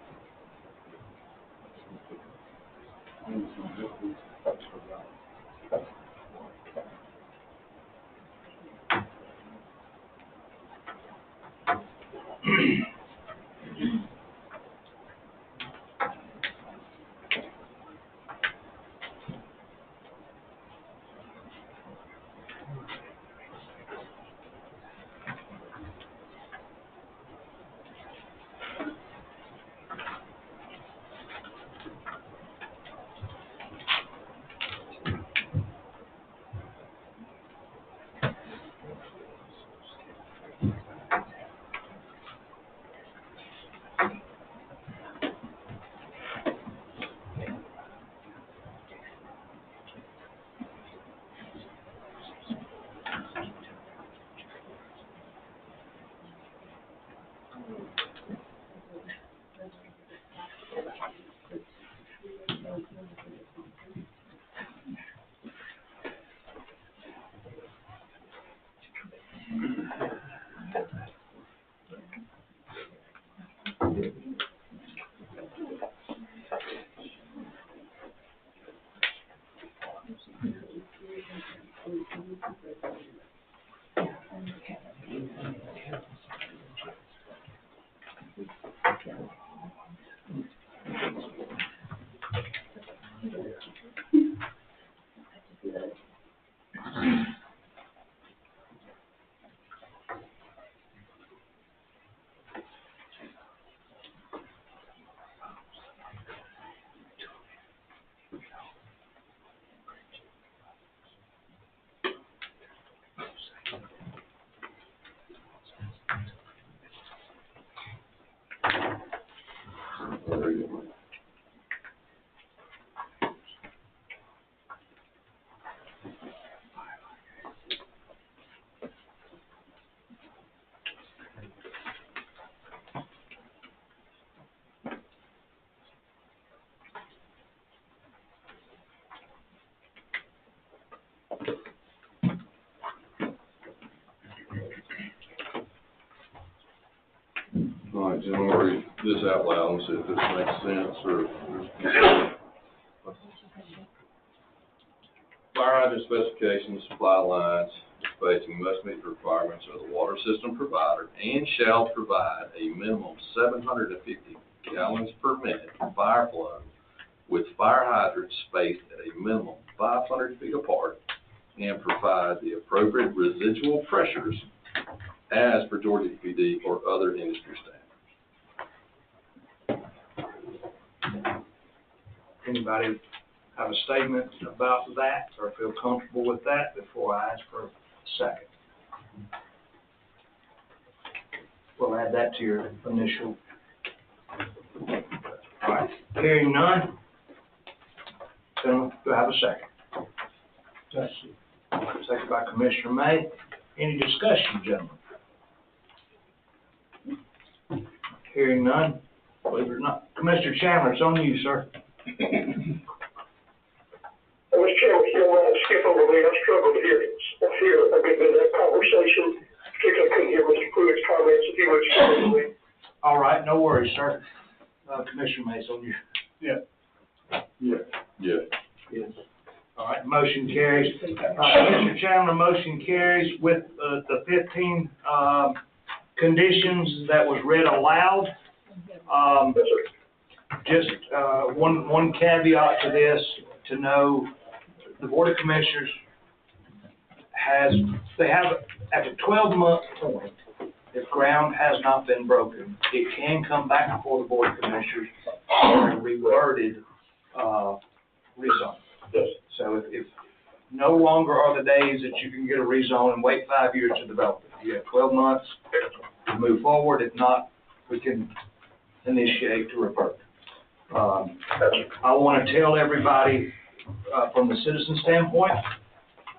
All right, Jim, I'm gonna read this out loud and see if this makes sense or. Fire hydrant specifications, supply lines, spacing must meet the requirements of the water system provider and shall provide a minimum 750 gallons per minute fire flow with fire hydrants spaced at a minimum 500 feet apart and provide the appropriate residual pressures as per Georgia EPD or other industry standards. Anybody have a statement about that or feel comfortable with that before I ask for a second? We'll add that to your initial. All right, hearing none. Gentlemen, do I have a second? Second by Commissioner May. Any discussion, gentlemen? Hearing none, believe it or not. Commissioner Chandler, it's on you, sir. Mr. Chairman, if you don't mind, skip over me. I struggled to hear a good bit of that conversation. Particularly, I couldn't hear Mr. Pruitt's comments. If you would excuse me. All right, no worries, sir. Commissioner May, it's on you. Yeah. Yes. Yes. All right, motion carries. Commissioner Chandler, motion carries with the 15 conditions that was read aloud. Just one caveat to this, to know the Board of Commissioners they have at the 12-month point, if ground has not been broken, it can come back before the Board of Commissioners and reworded rezone. So if no longer are the days that you can get a rezone and wait 5 years to develop it. You have 12 months to move forward. If not, we can initiate to revert. I want to tell everybody from the citizen standpoint,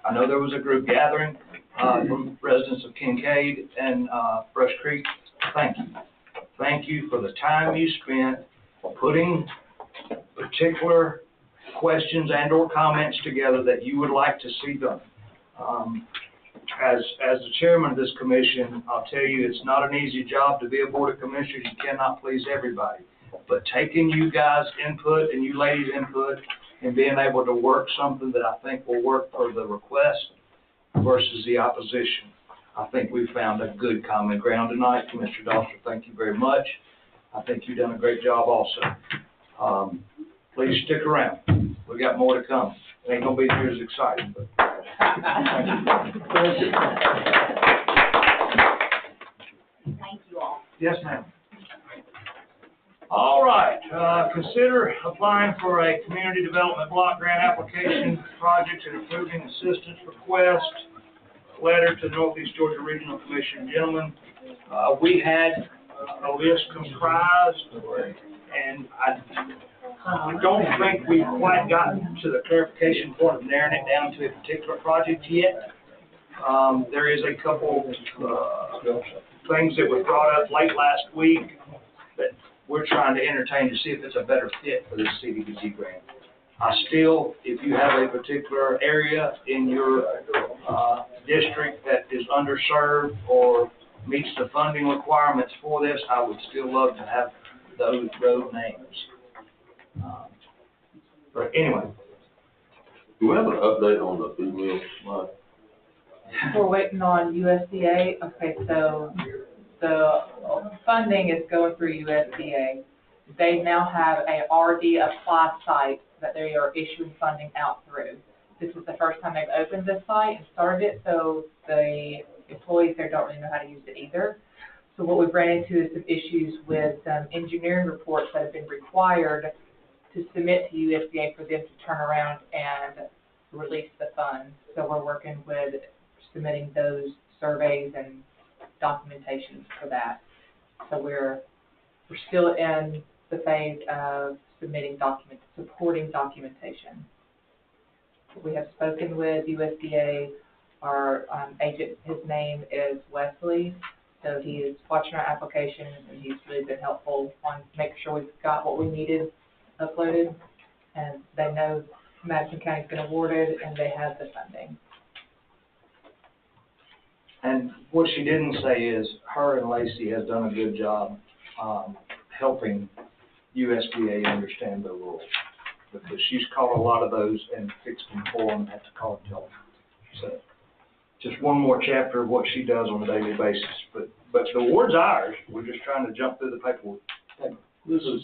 I know there was a group gathering from residents of Kincaid and Brush Creek. Thank you. Thank you for the time you spent putting particular questions and or comments together that you would like to see done. As the chairman of this commission, I'll tell you, it's not an easy job to be a Board of Commissioners. You cannot please everybody. But taking you guys' input and you ladies' input and being able to work something that I think will work for the request versus the opposition, I think we found a good common ground tonight. Mr. Doster, thank you very much. I think you've done a great job also. Please stick around. We got more to come. It ain't gonna be near as exciting, but Thank you all. yes, ma'am. All right, consider applying for a community development block grant application project and approving assistance request letter to the Northeast Georgia Regional Commission. Gentlemen, we had a list comprised, and I don't think we've quite gotten to the clarification point of narrowing it down to a particular project yet. There is a couple things that were brought up late last week that we're trying to entertain to see if it's a better fit for this CDBG grant. Still, if you have a particular area in your district that is underserved or meets the funding requirements for this, I would still love to have those road names. But anyway. Do we have an update on the food mill line? We're waiting on USDA. Okay, so the funding is going through USDA. They now have a RD apply site that they are issuing funding out through. This is the first time they've opened this site and started it, so the employees there don't really know how to use it either. So what we've ran into is some issues with some engineering reports that have been required to submit to USDA for them to turn around and release the funds. So we're working with submitting those surveys and documentation for that. So we're still in the phase of supporting documentation. We have spoken with USDA. Our agent, his name is Wesley, so he is watching our application and he's really been helpful on making sure we've got what we needed uploaded, and they know Madison County's been awarded and they have the funding. And what she didn't say is her and Lacey has done a good job helping USDA understand the rules, because she's caught a lot of those and fixed them for them and had to call and tell them. So just one more chapter of what she does on a daily basis. But the award's ours. We're just trying to jump through the paperwork. This is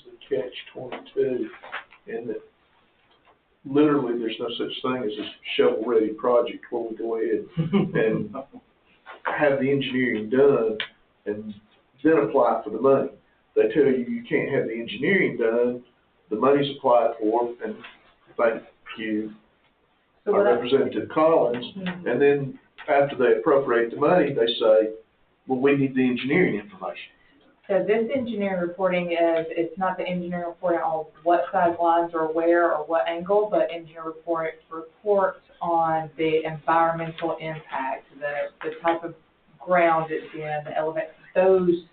the catch-22, in that literally, there's no such thing as a shovel-ready project where we go ahead and have the engineering done and then apply for the money. They tell you you can't have the engineering done, the money's applied for, and thank you, So our what I- Representative Collins, and then after they appropriate the money, they say, well, we need the engineering information. So this engineering reporting it's not the engineering reporting on what size lines or where or what angle, but engineering reports on the environmental impact, the type of ground it's in, the elevation. Those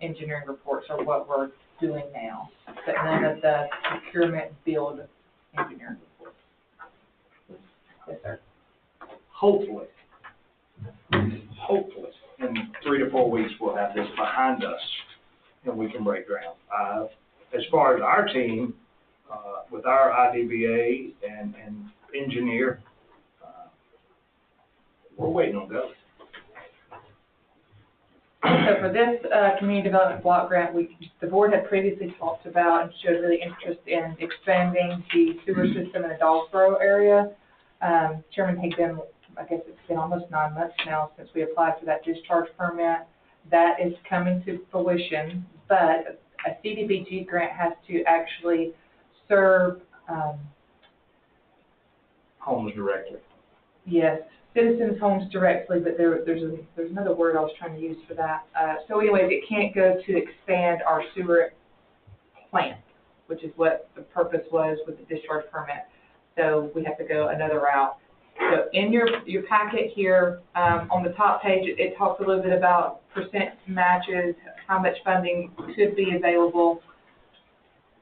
engineering reports are what we're doing now, but none of the procurement build engineering reports. Yes, sir. Hopefully, in 3 to 4 weeks, we'll have this behind us and we can break ground. As far as our team, with our IDBA and engineer, we're waiting on go. So for this community development block grant, the board had previously talked about and showed really interest in expanding the sewer system in the Doggboro area. Chairman Higdon, I guess it's been almost 9 months now since we applied for that discharge permit. That is coming to fruition, but a CDBG grant has to actually serve, Homes directly. yes, citizens' homes directly, but there's another word I was trying to use for that. So anyways, it can't go to expand our sewer plant, which is what the purpose was with the discharge permit. So we have to go another route. So in your packet here, on the top page, it talks a little bit about percent matches, how much funding could be available.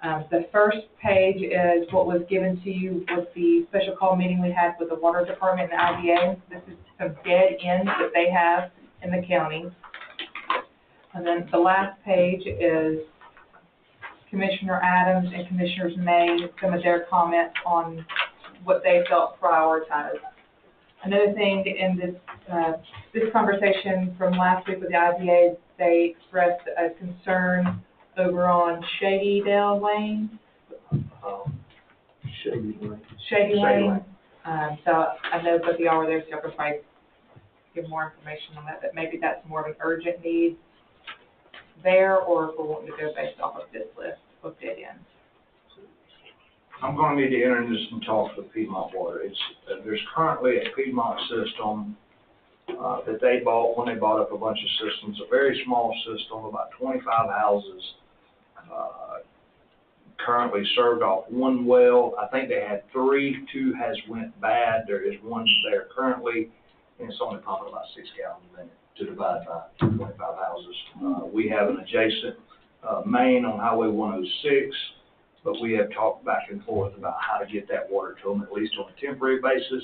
The first page is what was given to you with the special call meeting we had with the water department and IDA. This is some dead ends that they have in the county. And then the last page is Commissioner Adams and Commissioners May, some of their comments on what they felt prioritized. Another thing in this conversation from last week with the IDA, they expressed a concern over on Shadydale Lane. Shady Lane. So I know both of y'all were there, so I could probably give more information on that, but maybe that's more of an urgent need there, or if we're wanting to go based off of this list of dead ends. I'm going to need to enter into some talks with Piedmont Water. There's currently a Piedmont system that they bought when they bought up a bunch of systems, a very small system, about 25 houses, currently served off one well. I think they had 3, 2 has went bad. There is one there currently, and it's only pumping about 6 gallons a minute to divide by 25 houses. We have an adjacent main on Highway 106. But we have talked back and forth about how to get that water to them, at least on a temporary basis,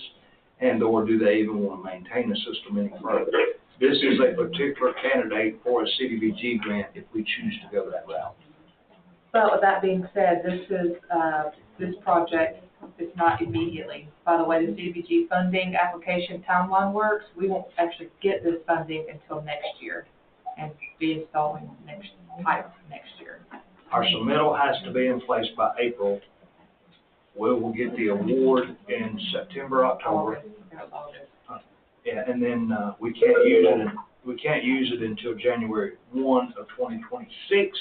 and or do they even want to maintain the system any further. This is a particular candidate for a CDBG grant if we choose to go that route. But with that being said, this project is not immediately. By the way, the CDBG funding application timeline works, we won't actually get this funding until next year and be installing pipe next year. Our submittal has to be in place by April. We will get the award in September, October. Yeah, and then we can't use it until January 1 of 2026.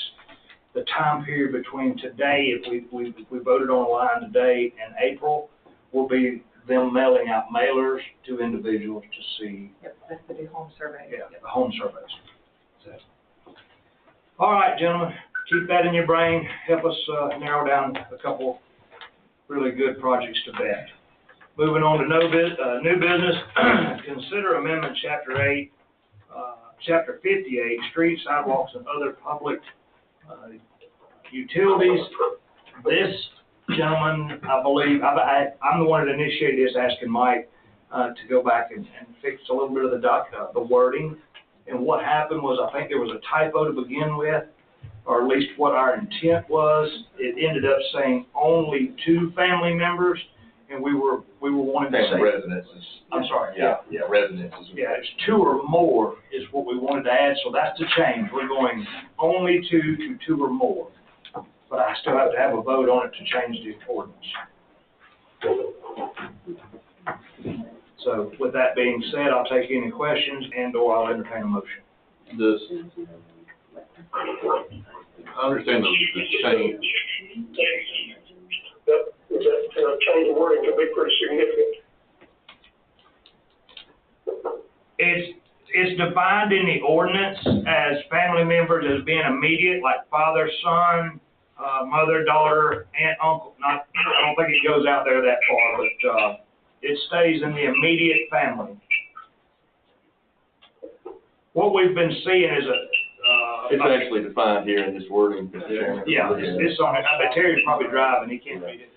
The time period between today, if we voted on a line today and April, will be them mailing out mailers to individuals to see. Yep, that's the new home survey. Yeah, the home surveys. So, all right, gentlemen. Keep that in your brain. Help us narrow down a couple really good projects to bet. Moving on to new business. Consider amendment chapter 8, chapter 58, streets, sidewalks, and other public utilities. This gentleman, I believe, I'm the one that initiated this, asking Mike to go back and fix a little bit of the wording. And what happened was, I think there was a typo to begin with, or at least what our intent was. It ended up saying only 2 family members, and we were wanting to say residences. I'm sorry. Yeah, residences. Yeah, it's 2 or more is what we wanted to add, so that's the change. We're going only 2 to 2 or more. But I still have to have a vote on it to change the ordinance. So with that being said, I'll take any questions and/or I'll entertain a motion. This, I understand the change. That change of wording can be pretty significant. It's defined in the ordinance as family members as being immediate, like father, son, mother, daughter, aunt, uncle. I don't think it goes out there that far, but, it stays in the immediate family. What we've been seeing is It's actually defined here in this wording, Mr. Chairman. yeah, it's on it. I bet Terry's probably driving, he can't read it.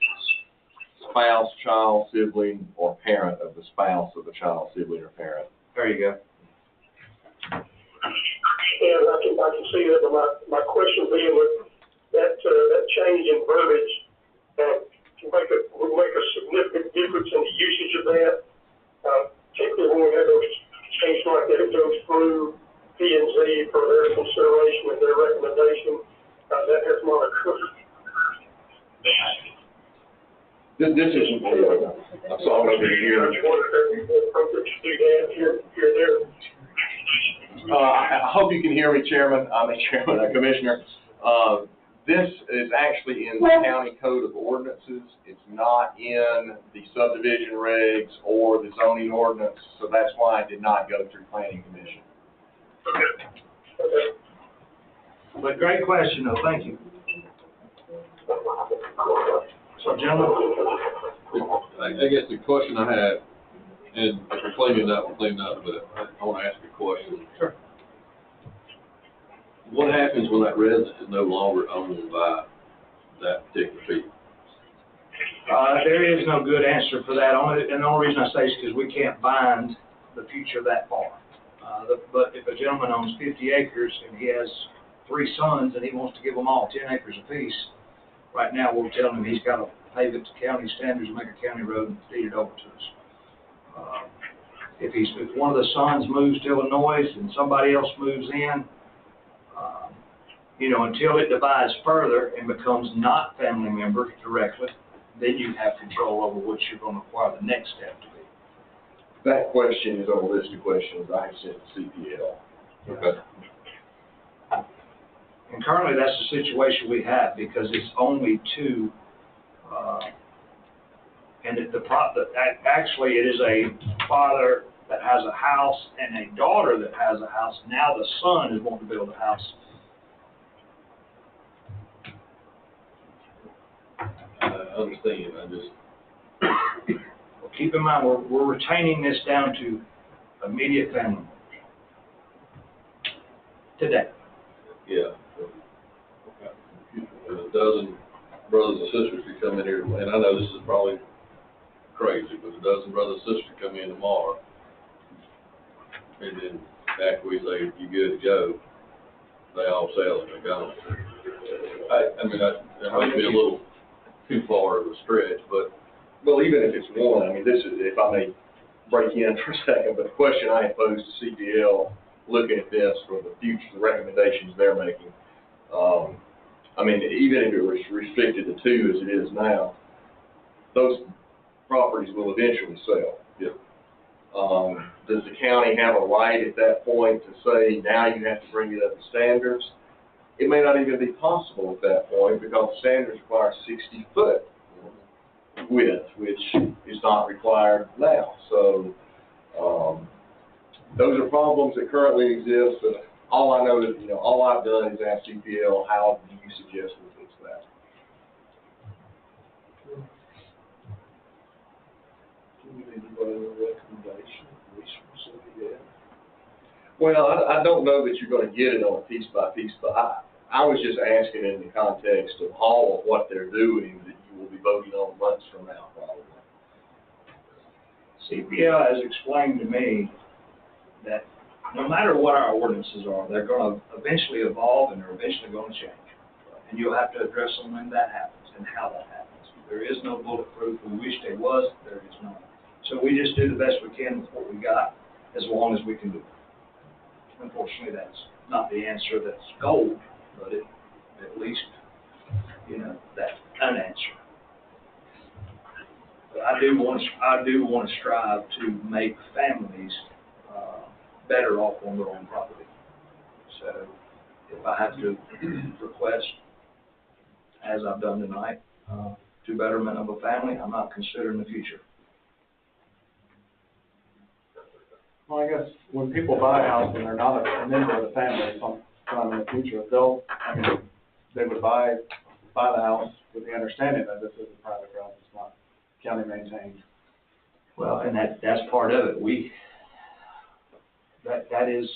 Spouse, child, sibling, or parent of the spouse of the child, sibling, or parent. There you go. And I can see that, but my question being with that change in verbiage, would make a significant difference in the usage of that. Particularly when we have those changes like that, it goes through P and Z for their consideration and their recommendation. That has not occurred. This isn't, I'm sorry, over here. I just wondered if it would be appropriate to do that here, there. I hope you can hear me, Chairman, Commissioner. This is actually in the County Code of Ordinances. It's not in the subdivision regs or the zoning ordinance, so that's why it did not go through Planning Commission. Okay. But great question, though, thank you. So, gentlemen, I guess the question I have, and if we're cleaning it up, we're cleaning it up, but I want to ask a question. Sure. What happens when that residence is no longer owned by that particular people? There is no good answer for that, and the only reason I say is because we can't bind the future that far. But if a gentleman owns 50 acres and he has 3 sons and he wants to give them all 10 acres apiece, right now we're telling him he's got to pave it to county standards and make a county road and deed it over to us. If one of the sons moves to Illinois and somebody else moves in, until it divides further and becomes not family members directly, then you have control over what you're going to require the next step to be. That question is on the list of questions I have sent to CPL. Okay. And currently, that's the situation we have because it's only 2, and actually it is a father that has a house and a daughter that has a house. Now the son is wanting to build a house. I understand, I just. Keep in mind, we're retaining this down to immediate family members today. Yeah. A dozen brothers and sisters could come in here, and I know this is probably crazy, but a dozen brothers and sisters come in tomorrow, and then after we say, you good to go, they all sell and they're gone. I mean, that might be a little too far of a stretch, but. Well, even if it's one, I mean, this is, if I may break in for a second, but the question I had posed to CPL, looking at this for the future, the recommendations they're making, I mean, even if it was restricted to 2 as it is now, those properties will eventually sell. Yeah. Does the county have a right at that point to say, now you have to bring it up to standards? It may not even be possible at that point because standards require 60-foot width, which is not required now. So those are problems that currently exist, but all I know is, all I've done is ask CPL, how do you suggest we fix that? Do we need to write a recommendation, Well, I don't know that you're going to get it on a piece by piece, but I was just asking in the context of all of what they're doing that you will be voting on months from now, probably. CPL has explained to me that no matter what our ordinances are, they're going to eventually evolve and they're eventually going to change. And you'll have to address them when that happens and how that happens. There is no bulletproof. We wish there was, there is not. So we just do the best we can with what we got as long as we can do it. Unfortunately, that's not the answer that's gold, but it, at least, that's an answer. I do want to strive to make families, better off on their own property. So if I have to request, as I've done tonight, to betterment of a family, I'm not considering the future. Well, I guess when people buy a house and they're not a member of the family sometime in the future, they would buy the house with the understanding that this is a private drive, it's not county maintained. Well, and that's part of it. That is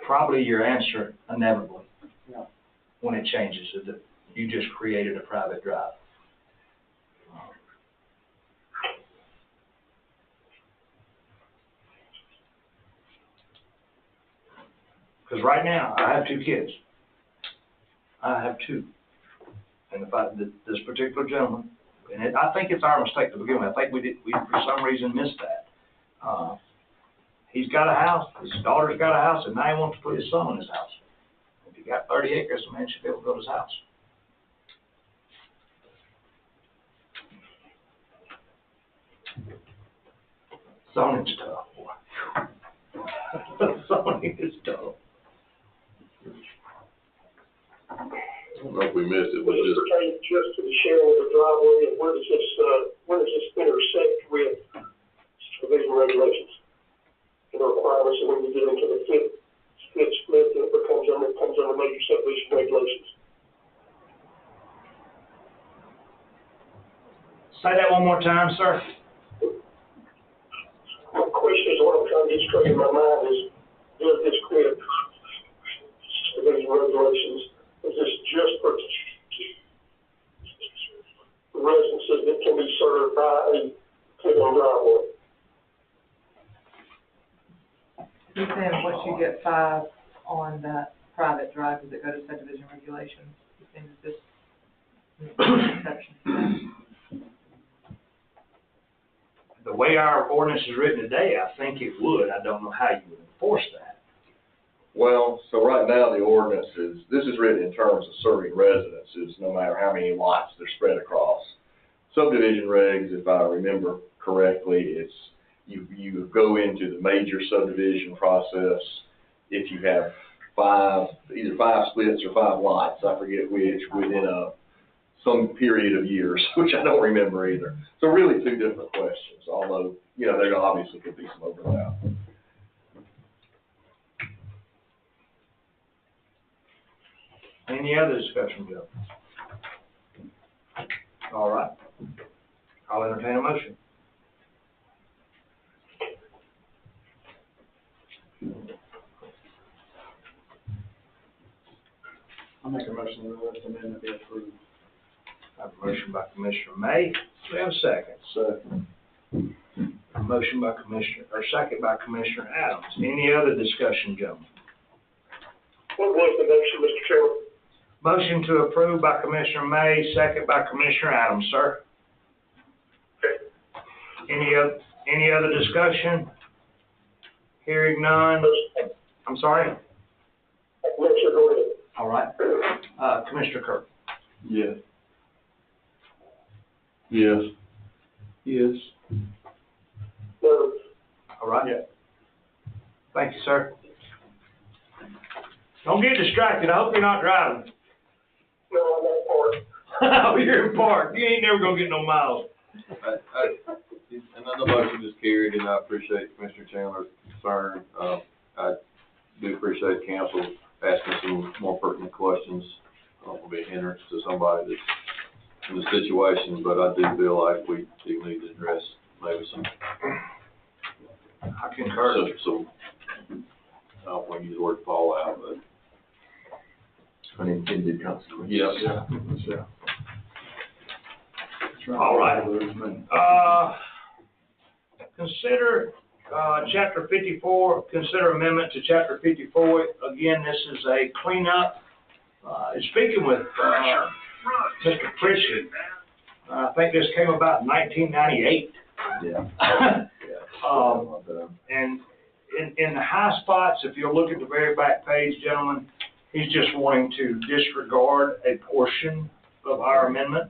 probably your answer inevitably. Yeah. When it changes, that you just created a private drive. Because right now, I have 2 kids. I have 2. And this particular gentleman, and I think it's our mistake to begin with. I think we for some reason missed that. He's got a house, his daughter's got a house, and now he wants to put his son in his house. If he got 30 acres, the man should be able to build his house. Zoning's tough, boy. Zoning is tough. I don't know if we missed it, but This just, pertains just to the sharing of the driveway, and where does this intersect with subdivision regulations? And the requirements, and when you get into the fifth split, it comes under major subdivision regulations. Say that one more time, sir. My question is, what I'm trying to get straight in my mind is, does this create subdivision regulations? Is this just for residences that can be served by a pit-on driveway? He's saying once you get 5 on that private drive, does it go to subdivision regulations? He's saying this exception to that. The way our ordinance is written today, I think it would. I don't know how you would enforce that. Well, so right now, the ordinance this is written in terms of serving residences, no matter how many lots they're spread across. Subdivision regs, if I remember correctly, it's, you go into the major subdivision process if you have either 5 splits or 5 lots, I forget which, within some period of years, which I don't remember either. So really 2 different questions, although, there obviously could be some overlap. Any other discussion, Joe? All right. I'll entertain a motion. I'll make a motion that this amendment be approved. I have a motion by Commissioner May. Do we have a second? Second. A motion by second by Commissioner Adams. Any other discussion, gentlemen? What was the motion, Mr. Chairman? Motion to approve by Commissioner May, second by Commissioner Adams, sir. Any other discussion? Hearing none. I'm sorry? No, sir, go ahead. All right. Commissioner Kirk. Yes. yes. Yes. No. All right. Yeah. Thank you, sir. Don't get distracted. I hope you're not driving. No, I'm not part. Oh, you're in park. You ain't never gonna get no miles. And I know motion is carried, and I appreciate Commissioner Chandler's concern. I do appreciate council asking some more pertinent questions. I don't want to be a hindrance to somebody that's in the situation, but I do feel like we do need to address maybe some. I concur. So, I don't want to use the word fallout, but. Unintended consequences. Yes. Yeah. All right. Consider, chapter 54, consider amendment to chapter 54. Again, this is a cleanup. Speaking with, Mr. Pritchett, I think this came about in 1998. Yeah. And in the high spots, if you'll look at the very back page, gentlemen, he's just wanting to disregard a portion of our amendment.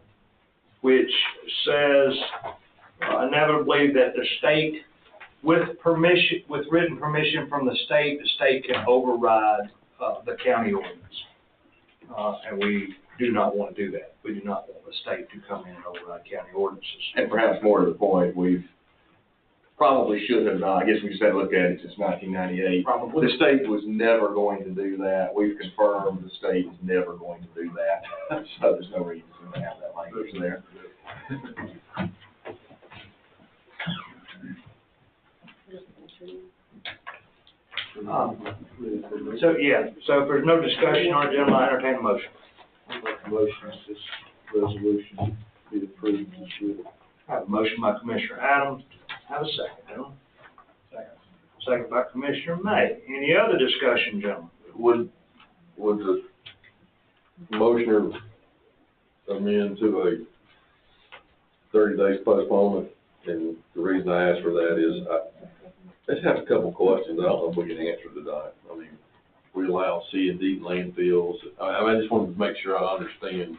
which says inevitably that the state, with permission, with written permission from the state can override the county ordinance. And we do not want to do that. We do not want the state to come in and override county ordinances. And perhaps more to the point, we've probably should have, I guess we just had to look at it since 1998. Probably. The state was never going to do that. We've confirmed the state is never going to do that. So there's no reason to have that language there. So if there's no discussion on it, gentlemen, I entertain a motion. I make a motion that this resolution be approved as written. I have a motion by Commissioner Adams. Have a second, gentlemen. Second by Commissioner May. Any other discussion, gentlemen? Would the motioner amend to a 30 days postponement? And the reason I ask for that is I just have a couple of questions. I don't know if we can answer tonight. I mean, we allow C and D landfills. I just wanted to make sure I understand.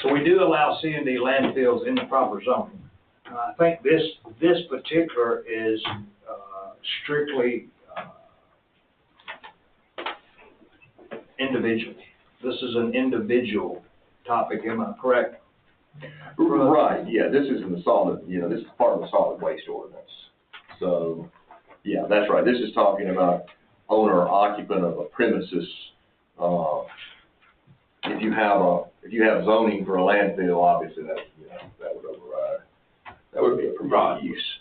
So we do allow C and D landfills in the proper zoning. I think this particular is strictly individual. This is an individual topic, am I correct? Right, yeah, this isn't a solid, this is part of the solid waste ordinance. So, yeah, that's right. This is talking about owner or occupant of a premises. If you have zoning for a landfill, obviously that would override. That would be a permitted use.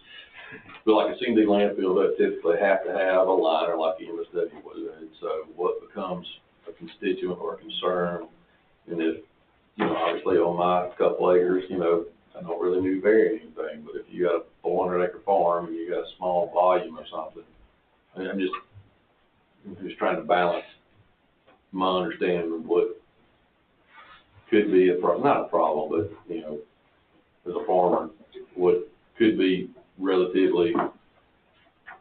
But like a C and D landfill, they typically have to have a liner like the MSW would. And so what becomes a constituent or a concern, and if, obviously on my couple acres, I don't really need to vary anything, but if you got a 400-acre farm and you got a small volume or something, I'm just trying to balance my understanding of what could be not a problem, but, as a farmer, what could be relatively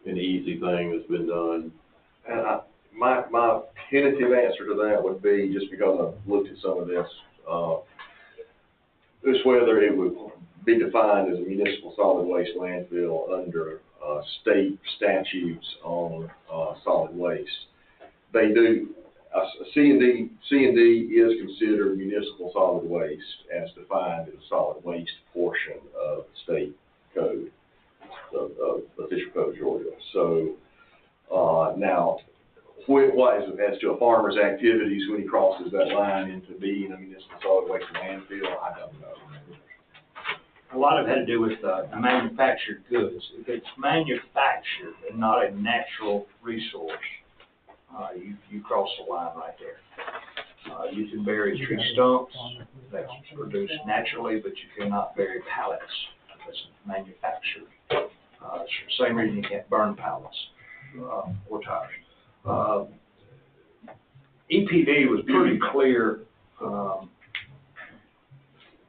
an easy thing that's been done. And my tentative answer to that would be, just because I've looked at some of this, whether it would be defined as a municipal solid waste landfill under state statutes on solid waste. They do, C and D is considered municipal solid waste as defined as a solid waste portion of the state code, of Official Code of Georgia. So now, as to a farmer's activities when he crosses that line into being a municipal solid waste landfill, I don't know. A lot of it had to do with manufactured goods. If it's manufactured and not a natural resource, you cross the line right there. You can bury tree stumps that's produced naturally, but you cannot bury pallets that's manufactured. It's the same reason you can't burn pallets or tires. EPD was pretty clear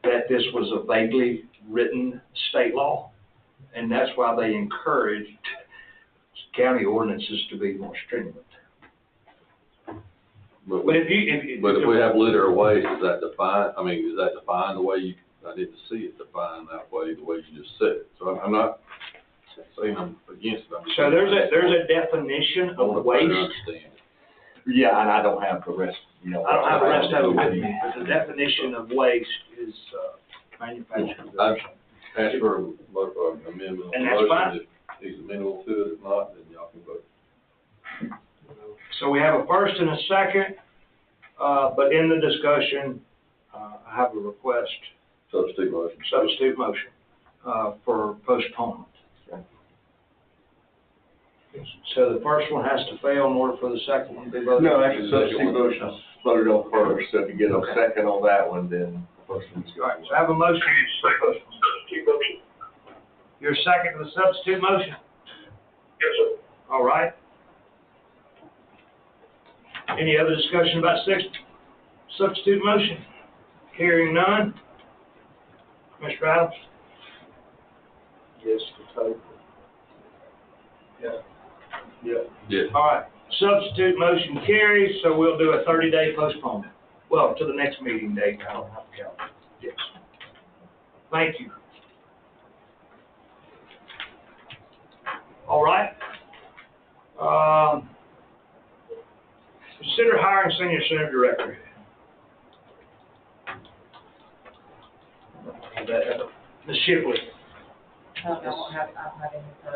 that this was a vaguely written state law, and that's why they encouraged county ordinances to be more stringent. But if we have litter or waste, is that defined? I mean, is that defined the way I didn't see it defined that way, the way you just said it. So I'm not saying I'm against it. So there's a definition of waste. Yeah, and I don't have the rest, I don't have the rest of it with me, but the definition of waste is manufactured. I've asked for an amendment. And that's fine. If he's amenable to it, if not, then y'all can vote. So we have a first and a second, but in the discussion, I have a request. Substitute motion. Substitute motion, for postponement. Okay. So the first one has to fail in order for the second one to be voted? No, actually, substitute motion voted on first, so if you get a second on that one, then the first one's All right, so I have a motion to Substitute motion. Your second to the substitute motion? Yes, sir. All right. Any other discussion about substitute motion? Hearing none. Mr. Adams? Yes, to table. Yeah. All right. Substitute motion carries, so we'll do a 30-day postponement. Well, to the next meeting date. I don't have to count. Yes. Thank you. All right. Consider hiring senior center director. Ms. Shipley. I don't have any for.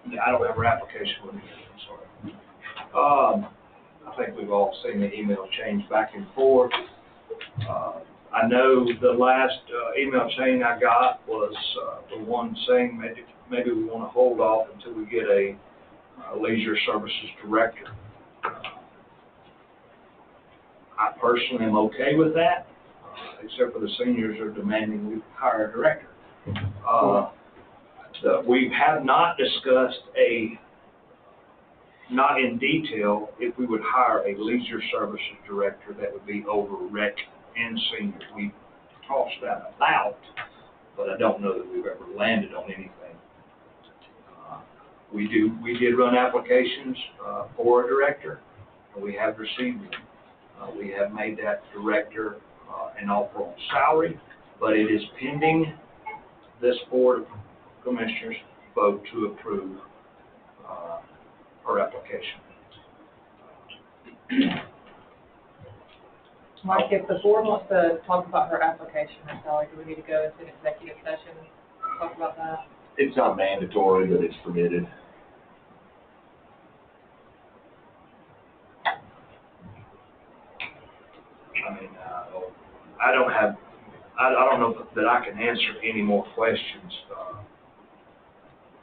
Yeah, I don't have her application with me, I'm sorry. I think we've all seen the email change back and forth. I know the last email chain I got was the one saying maybe we want to hold off until we get a leisure services director. I personally am okay with that, except for the seniors are demanding we hire a director. We have not discussed not in detail, if we would hire a leisure services director that would be over rec and senior. We tossed that about, but I don't know that we've ever landed on anything. We did run applications for a director, and we have received them. We have made that director an offer on salary, but it is pending this board of commissioners vote to approve her application. Mike, if the board wants to talk about her application, or salary, do we need to go into an executive session to talk about that? It's not mandatory, but it's permitted. I mean, I don't know that I can answer any more questions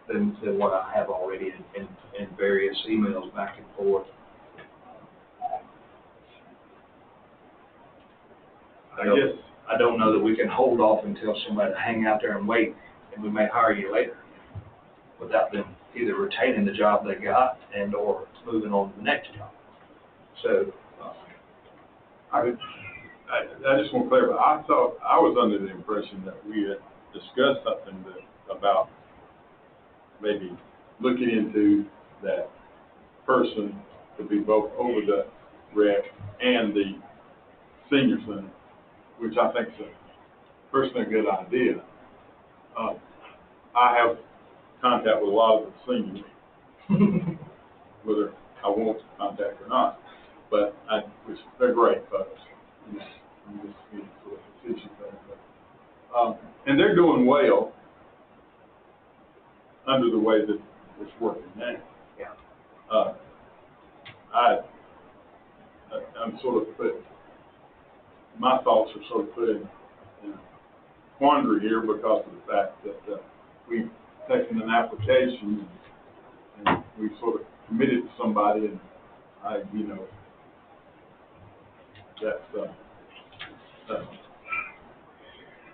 than what I have already in various emails back and forth. I don't know that we can hold off until somebody hang out there and wait, and we may hire you later without them either retaining the job they got and or moving on to the next job. So, I just want to clarify, I was under the impression that we had discussed something about maybe looking into that person to be both over the rec and the senior center, which I think is personally a good idea. I have contact with a lot of the seniors, whether I want to contact or not, but which they're great folks. You know, I'm just getting sort of facetious there, but, and they're doing well under the way that it's working now. Yeah. I'm sort of my thoughts are sort of put in a quandary here because of the fact that we've taken an application and we've sort of committed to somebody, and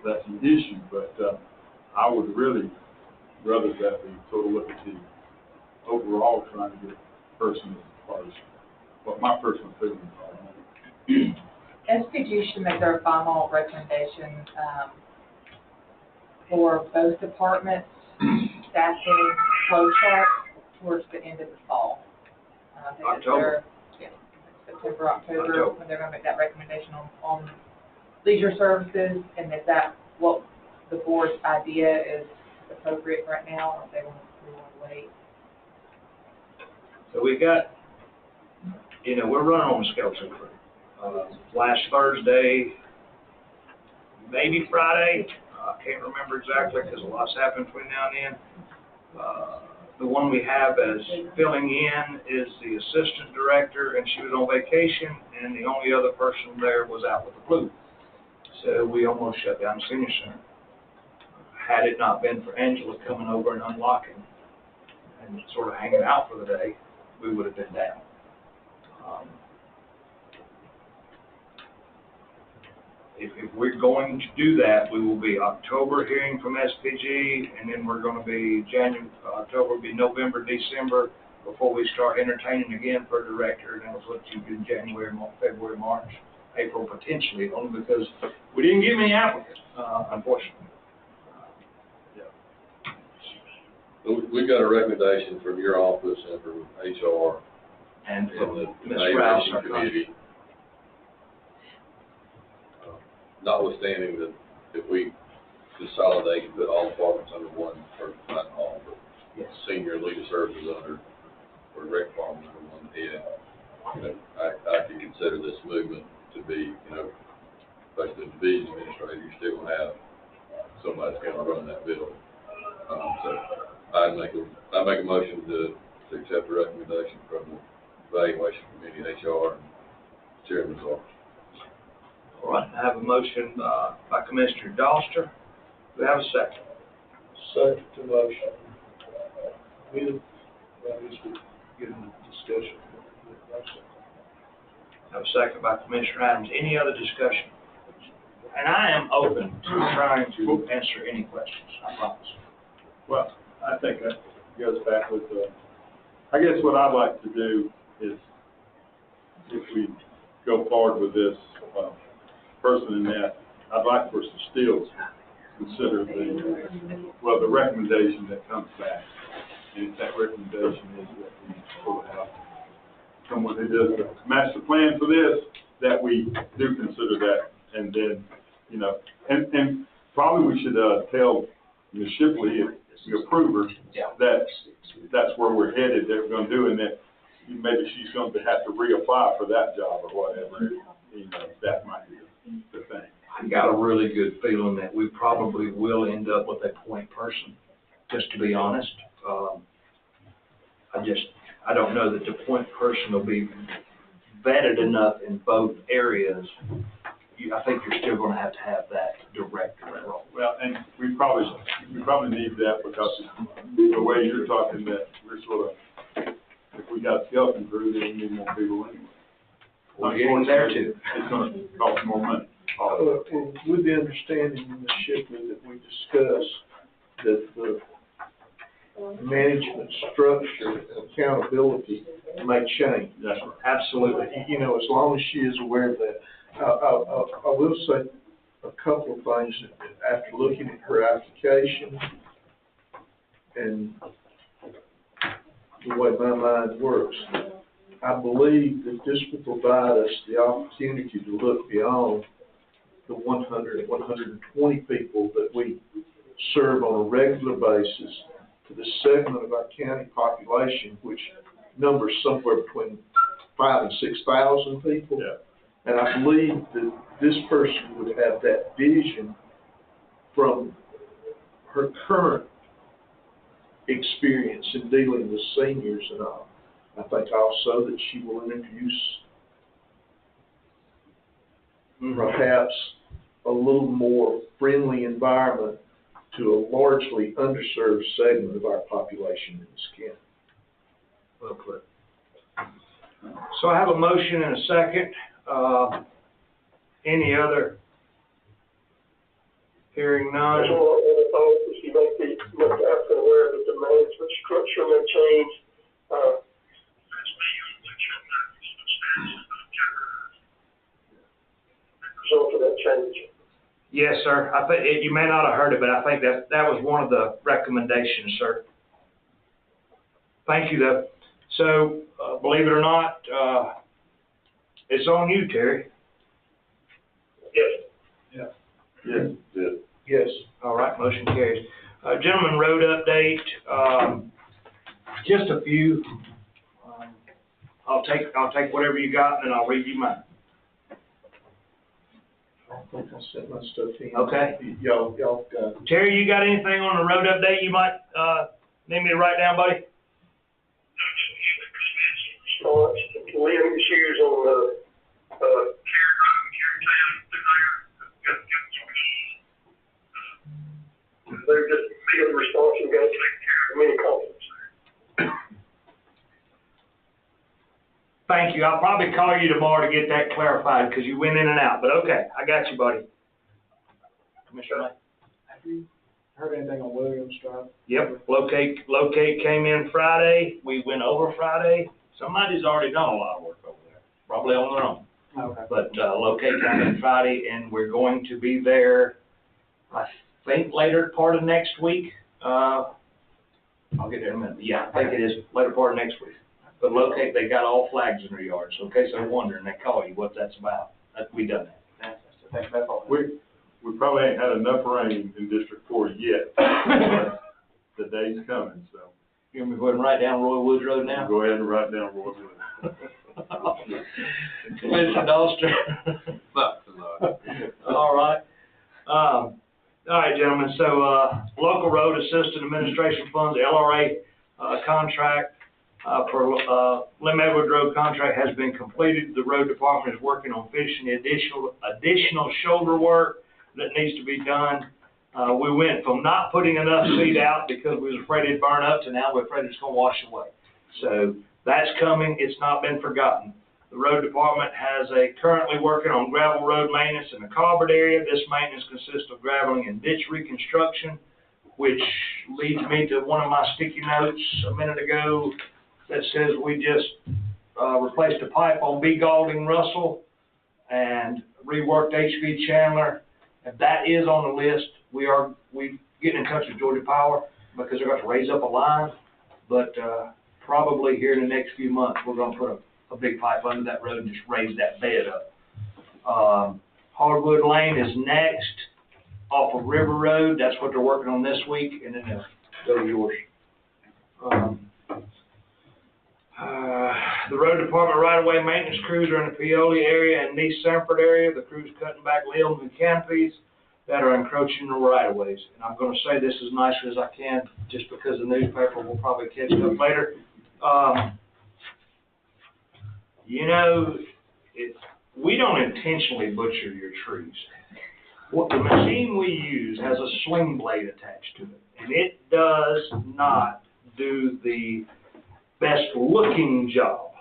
that's an issue, but I would really rather that we sort of look at the overall trying to get a person as far as what my personal feelings are. SPG should make their final recommendation for both departments, staffing, flow chart towards the end of the fall. October. September, October, when they're going to make that recommendation on leisure services, and is that what the board's idea is appropriate right now, or if they want to wait? So we got, we're running on a skeleton crew. Last Thursday, maybe Friday, I can't remember exactly because a lot's happened between now and then. The one we have as filling in is the assistant director, and she was on vacation, and the only other person there was out with the flu. So we almost shut down the senior center. Had it not been for Angela coming over and unlocking and sort of hanging out for the day, we would have been down. If we're going to do that, we will be October hearing from SPG, and then we're going to be October, will be November, December, before we start entertaining again for a director, and that's what you do in January, February, March, April, potentially, only because we didn't get many applicants, unfortunately. We got a recommendation from your office and from HR and from the Ms. Rouse, evaluation committee. notwithstanding that if we consolidate and put all departments under one, or not all, but senior legal services under, or rec department under one head, you know, I can consider this movement to be, you know, especially the division administrator, you're still gonna have somebody that's gonna run that building. So I'd make a motion to accept the recommendation from the evaluation committee, HR, and chairman's office. All right, I have a motion, by Commissioner Doster. Do we have a second? Second to motion. I guess we get into discussion. I have a second by Commissioner Adams. Any other discussion? And I am open to trying to answer any questions, I promise. Well, I think that goes back with I guess what I'd like to do is, if we go forward with this person in that, I'd like for us to still consider the recommendation that comes back. And if that recommendation is that we pull out someone who does the master plan for this, that we do consider that, and then, you know, and probably we should tell Ms. Shipley, if we approve her, that that's where we're headed, that we're gonna do, and that maybe she's going to have to reapply for that job or whatever, you know, that might be the thing. I got a really good feeling that we probably will end up with a point person, just to be honest. I don't know that the point person will be vetted enough in both areas. I think you're still gonna have to have that director role. Well, and we probably need that, because the way you're talking, that we're sort of, if we got a skeleton crew, then we need more people anyway. We're getting there too. It's gonna cost more money. With the understanding, Ms. Shipley, that we discussed that the management structure and accountability may change. That's right. Absolutely. You know, as long as she is aware of that. I will say a couple of things. After looking at her application and the way my mind works, I believe that this will provide us the opportunity to look beyond the 100, 120 people that we serve on a regular basis to the segment of our county population, which numbers somewhere between 5,000 and 6,000 people. Yeah. And I believe that this person would have that vision from her current experience in dealing with seniors and all. I think also that she will introduce perhaps a little more friendly environment to a largely underserved segment of our population in this county. Well put. So I have a motion and a second. Any other? Hearing none. Just one other thought, is you make the applicant aware that the management structure may change. Result of that change. Yes, sir. I think, you may not have heard it, but I think that was one of the recommendations, sir. Thank you, though. So, believe it or not, it's on you, Terry. Yes. Yes. All right, motion carries. Gentlemen, road update, just a few. I'll take whatever you got, and then I'll read you mine. I think I sent my stuff in. Okay. Y'all got. Terry, you got anything on the road update you might, need me to write down, buddy? We have issues on the, they're just being the response and got to take care of many conflicts. Thank you. I'll probably call you tomorrow to get that clarified, because you went in and out, but okay, I got you, buddy. Commissioner Lane? Have you heard anything on Williams Drive? Yep, locate came in Friday, we went over Friday. Somebody's already done a lot of work over there, probably on their own. Okay. But, locate came in Friday, and we're going to be there, I think, later part of next week. I'll get there in a minute. Yeah, I think it is later part of next week. But locate, they got all flags in their yards, so in case they're wondering, they call you what that's about. We done that. that's all. We probably ain't had enough rain in District 4 yet. The day's coming, so. You want me to go ahead and write down Roy Woods Road now? Go ahead and write down Roy Woods. Commissioner Doster. All right. All right, gentlemen, so, local road assistant administration funds, LRA, contract, for, Lim Edward Road contract has been completed. The road department is working on finishing the additional shoulder work that needs to be done. We went from not putting enough seed out because we was afraid it'd burn up to now we're afraid it's gonna wash away. So that's coming. It's not been forgotten. The road department has currently working on gravel road maintenance in the Colbert area. This maintenance consists of graveling and ditch reconstruction, which leads me to one of my sticky notes a minute ago that says we just replaced a pipe on B. Galding Russell and reworked HV Chandler. And that is on the list. We getting in touch with Georgia Power because they're going to raise up a line, but probably here in the next few months we're going to put a big pipe under that road and just raise that bed up. Hardwood Lane is next off of River Road. That's what they're working on this week, and then they'll go to yours. The road department right-of-way maintenance crews are in the Paoli area and East Sanford area. The crews cutting back limbs and canopies that are encroaching the right-of-ways. And I'm going to say this as nicely as I can, just because the newspaper will probably catch it up later. You know, we don't intentionally butcher your trees. What the machine we use has a swing blade attached to it, and it does not do the best looking job.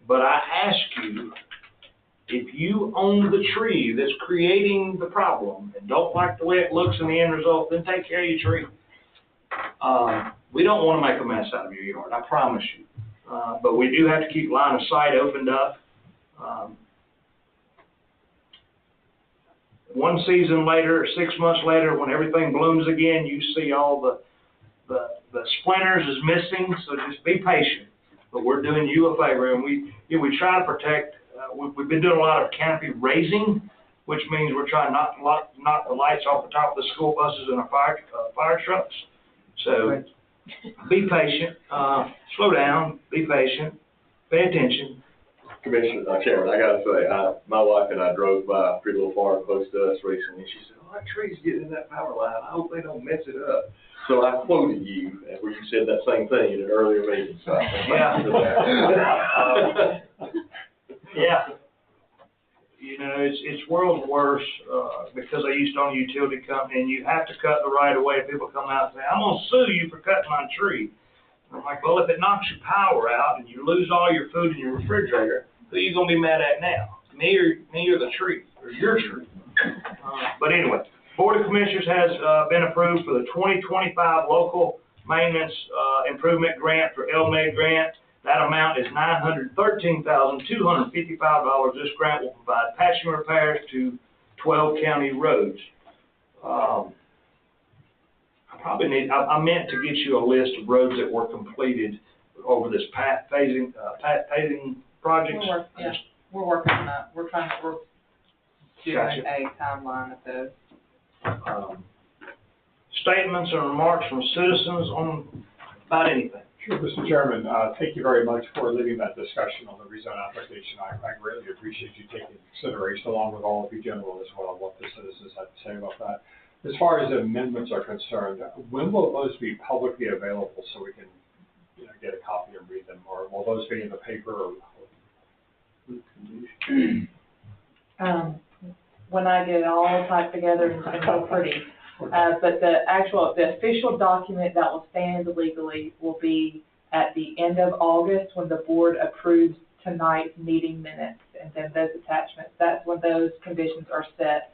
But I ask you, if you own the tree that's creating the problem and don't like the way it looks in the end result, then take care of your tree. We don't want to make a mess out of your yard, I promise you. But we do have to keep line of sight opened up. One season later, 6 months later, when everything blooms again, you see all the splinters is missing, so just be patient. But we're doing you a favor, and we try to protect. We've been doing a lot of canopy raising, which means we're trying not to knock the lights off the top of the school buses and the fire trucks. So be patient, slow down, be patient, pay attention. Commissioner, Chairman, I gotta say, my wife and I drove by a pretty little farm close to us recently, and she said, "Oh, that tree's getting in that power line. I hope they don't mess it up." So I quoted you, where you said that same thing in an earlier meeting. So I thank you for that. Yeah. You know, it's world's worse, because I used to own a utility company, and you have to cut the right of way. People come out and say, "I'm gonna sue you for cutting my tree." And I'm like, well, if it knocks your power out and you lose all your food in your refrigerator, who are you gonna be mad at now? Me or the tree, or your tree? But anyway, Board of Commissioners has been approved for the 2025 local maintenance improvement grant for LMAD grant. That amount is $913,255. This grant will provide patching repairs to 12 county roads. I meant to get you a list of roads that were completed over this paving projects. We're working on that. We're doing Gotcha. a timeline of those. Statements and remarks from citizens on about anything. Sure, Mr. Chairman, thank you very much for leading that discussion on the rezone application. I greatly appreciate you taking consideration, along with all of you gentlemen as well, what the citizens have to say about that. As far as amendments are concerned, when will those be publicly available so we can, get a copy and read them, or will those be in the paper? Or when I get it all typed together and so pretty. But the official document that will stand legally will be at the end of August when the board approves tonight's meeting minutes, and then those attachments. That's when those conditions are set.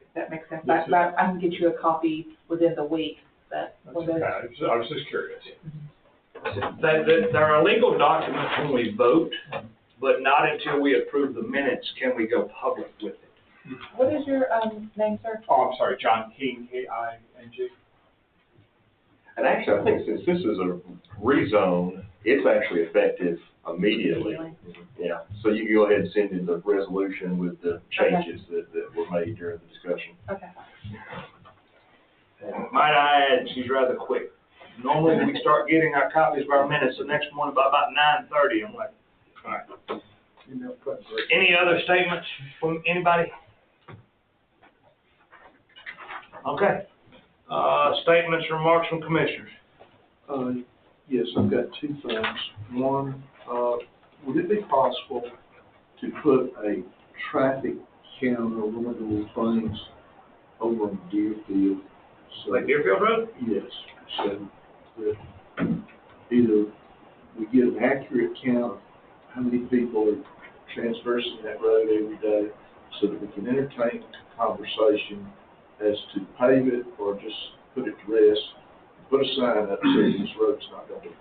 If that makes sense. Yes, I can get you a copy within the week. But I was just curious. There are legal documents when we vote, but not until we approve the minutes can we go public with it. What is your name, sir? Oh, I'm sorry, John King, K-I-N-G. And actually, I think since this is a rezone, it's actually effective immediately. Yeah, so you can go ahead and send in the resolution with the changes that were made during the discussion. Okay. Might I add, she's rather quick. Normally, we start getting our copies of our minutes the next morning by about 9:30. I'm like, all right. Any other statements from anybody? Okay. Statements, remarks from commissioners. Yes, I've got two things. One, would it be possible to put a traffic count or one of those things over on Deerfield? So- Like Deerfield Road? Yes, so that either we get an accurate count of how many people are traversing that road every day, so that we can entertain conversation as to pave it or just put it to rest, put a sign up saying this road's not gonna be paved.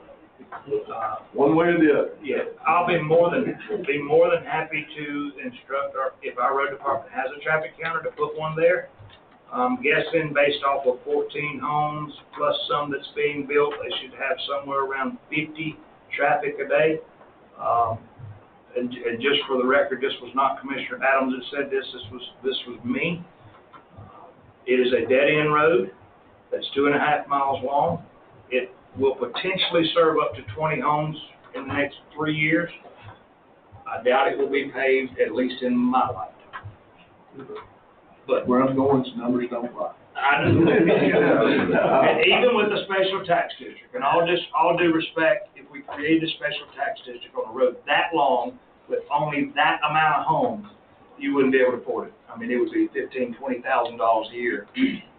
One way or the other. Yeah, I'll be more than happy to instruct if our road department has a traffic counter, to put one there. I'm guessing based off of 14 homes plus some that's being built, they should have somewhere around 50 traffic a day. And just for the record, this was not Commissioner Adams that said this. This was me. It is a dead-end road that's 2.5 miles long. It will potentially serve up to 20 homes in the next 3 years. I doubt it will be paved, at least in my lifetime. But Where I'm going, numbers don't lie. I know. And even with the special tax district, and all due respect, if we created a special tax district on a road that long with only that amount of homes, you wouldn't be able to afford it. I mean, it would be $15,000, $20,000 a year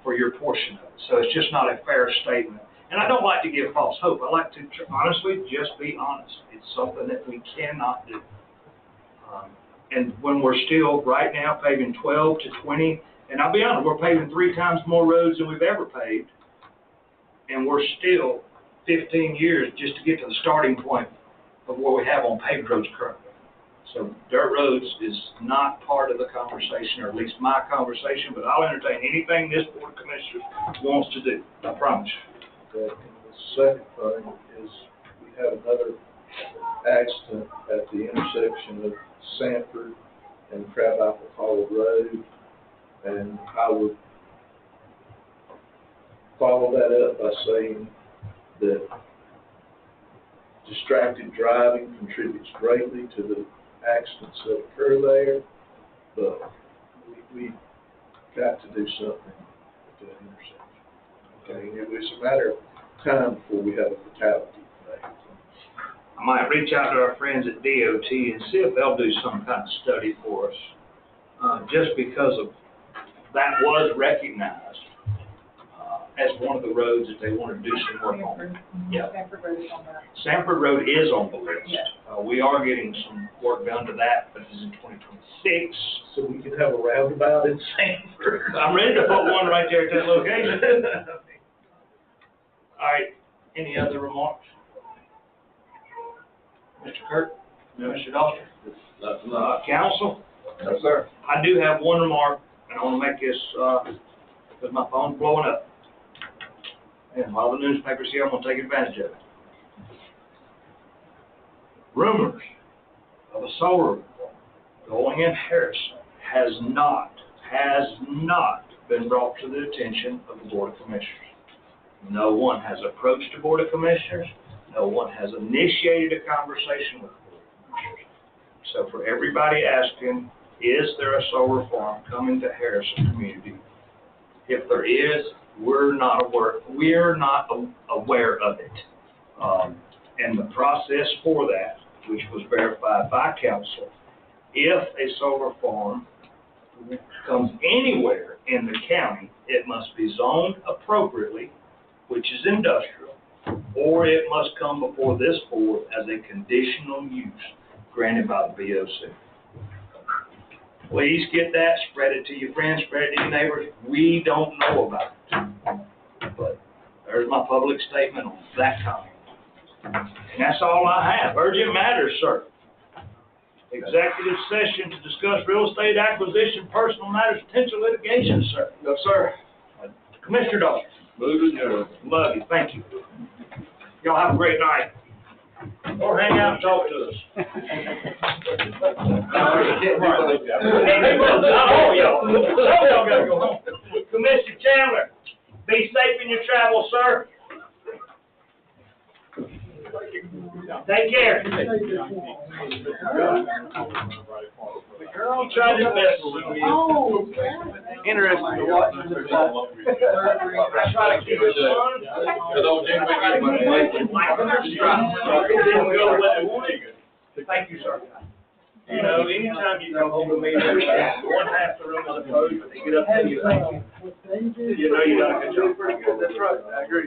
for your portion of it. So it's just not a fair statement. And I don't like to give false hope. I like to honestly just be honest. It's something that we cannot do. And when we're still right now paving 12 to 20, and I'll be honest, we're paving 3 times more roads than we've ever paved, and we're still 15 years just to get to the starting point of what we have on paved roads currently. So dirt roads is not part of the conversation, or at least my conversation, but I'll entertain anything this Board of Commissioners wants to do, I promise you. Okay, and the second thing is, we had another accident at the intersection of Sanford and Crabapple Hollow Road, and I would follow that up by saying that distracted driving contributes greatly to the accidents that occur there, but we got to do something at that intersection. Okay, it was a matter of time before we have a fatality. I might reach out to our friends at DOT and see if they'll do some kind of study for us, just because of that was recognized as one of the roads that they wanted to do some work on. Yeah. Sanford Road is on there. Sanford Road is on the list. Yes. We are getting some work done to that, but it's in 2026. So we can have a roundabout in Sanford. I'm ready to put one right there at that location. All right, any other remarks? Mr. Kurt? Mr. Dawson? Council? No, sir. I do have one remark, and I want to make this, because my phone's blowing up. And while the newspapers here, I'm going to take advantage of it. Rumors of a solar going in Harrison has not been brought to the attention of the Board of Commissioners. No one has approached the Board of Commissioners. No one has initiated a conversation with the Board of Commissioners. So for everybody asking, is there a solar farm coming to Harrison community? If there is, we're not aware of it. And the process for that, which was verified by council, if a solar farm comes anywhere in the county, it must be zoned appropriately, which is industrial, or it must come before this board as a conditional use granted by the BOC. Please get that, spread it to your friends, spread it to your neighbors. We don't know about it. But there's my public statement on that comment. And that's all I have. Urgent matters, sir. Executive session to discuss real estate acquisition, personal matters, potential litigation, sir. No, sir. Commissioner Dawson. Move adjourned. Love you. Thank you. Y'all have a great night. Or hang out and talk to us. Hey, not all y'all. Some of y'all gotta go home. Commissioner Chandler, be safe in your travels, sir. Take care. He tried his best. Interesting to watch. I try to keep it fun. Thank you, sir. You know, anytime you come home to me, one half the room is opposed, but they get up and you thank you. You know you done a good job. Pretty good, that's right. I agree.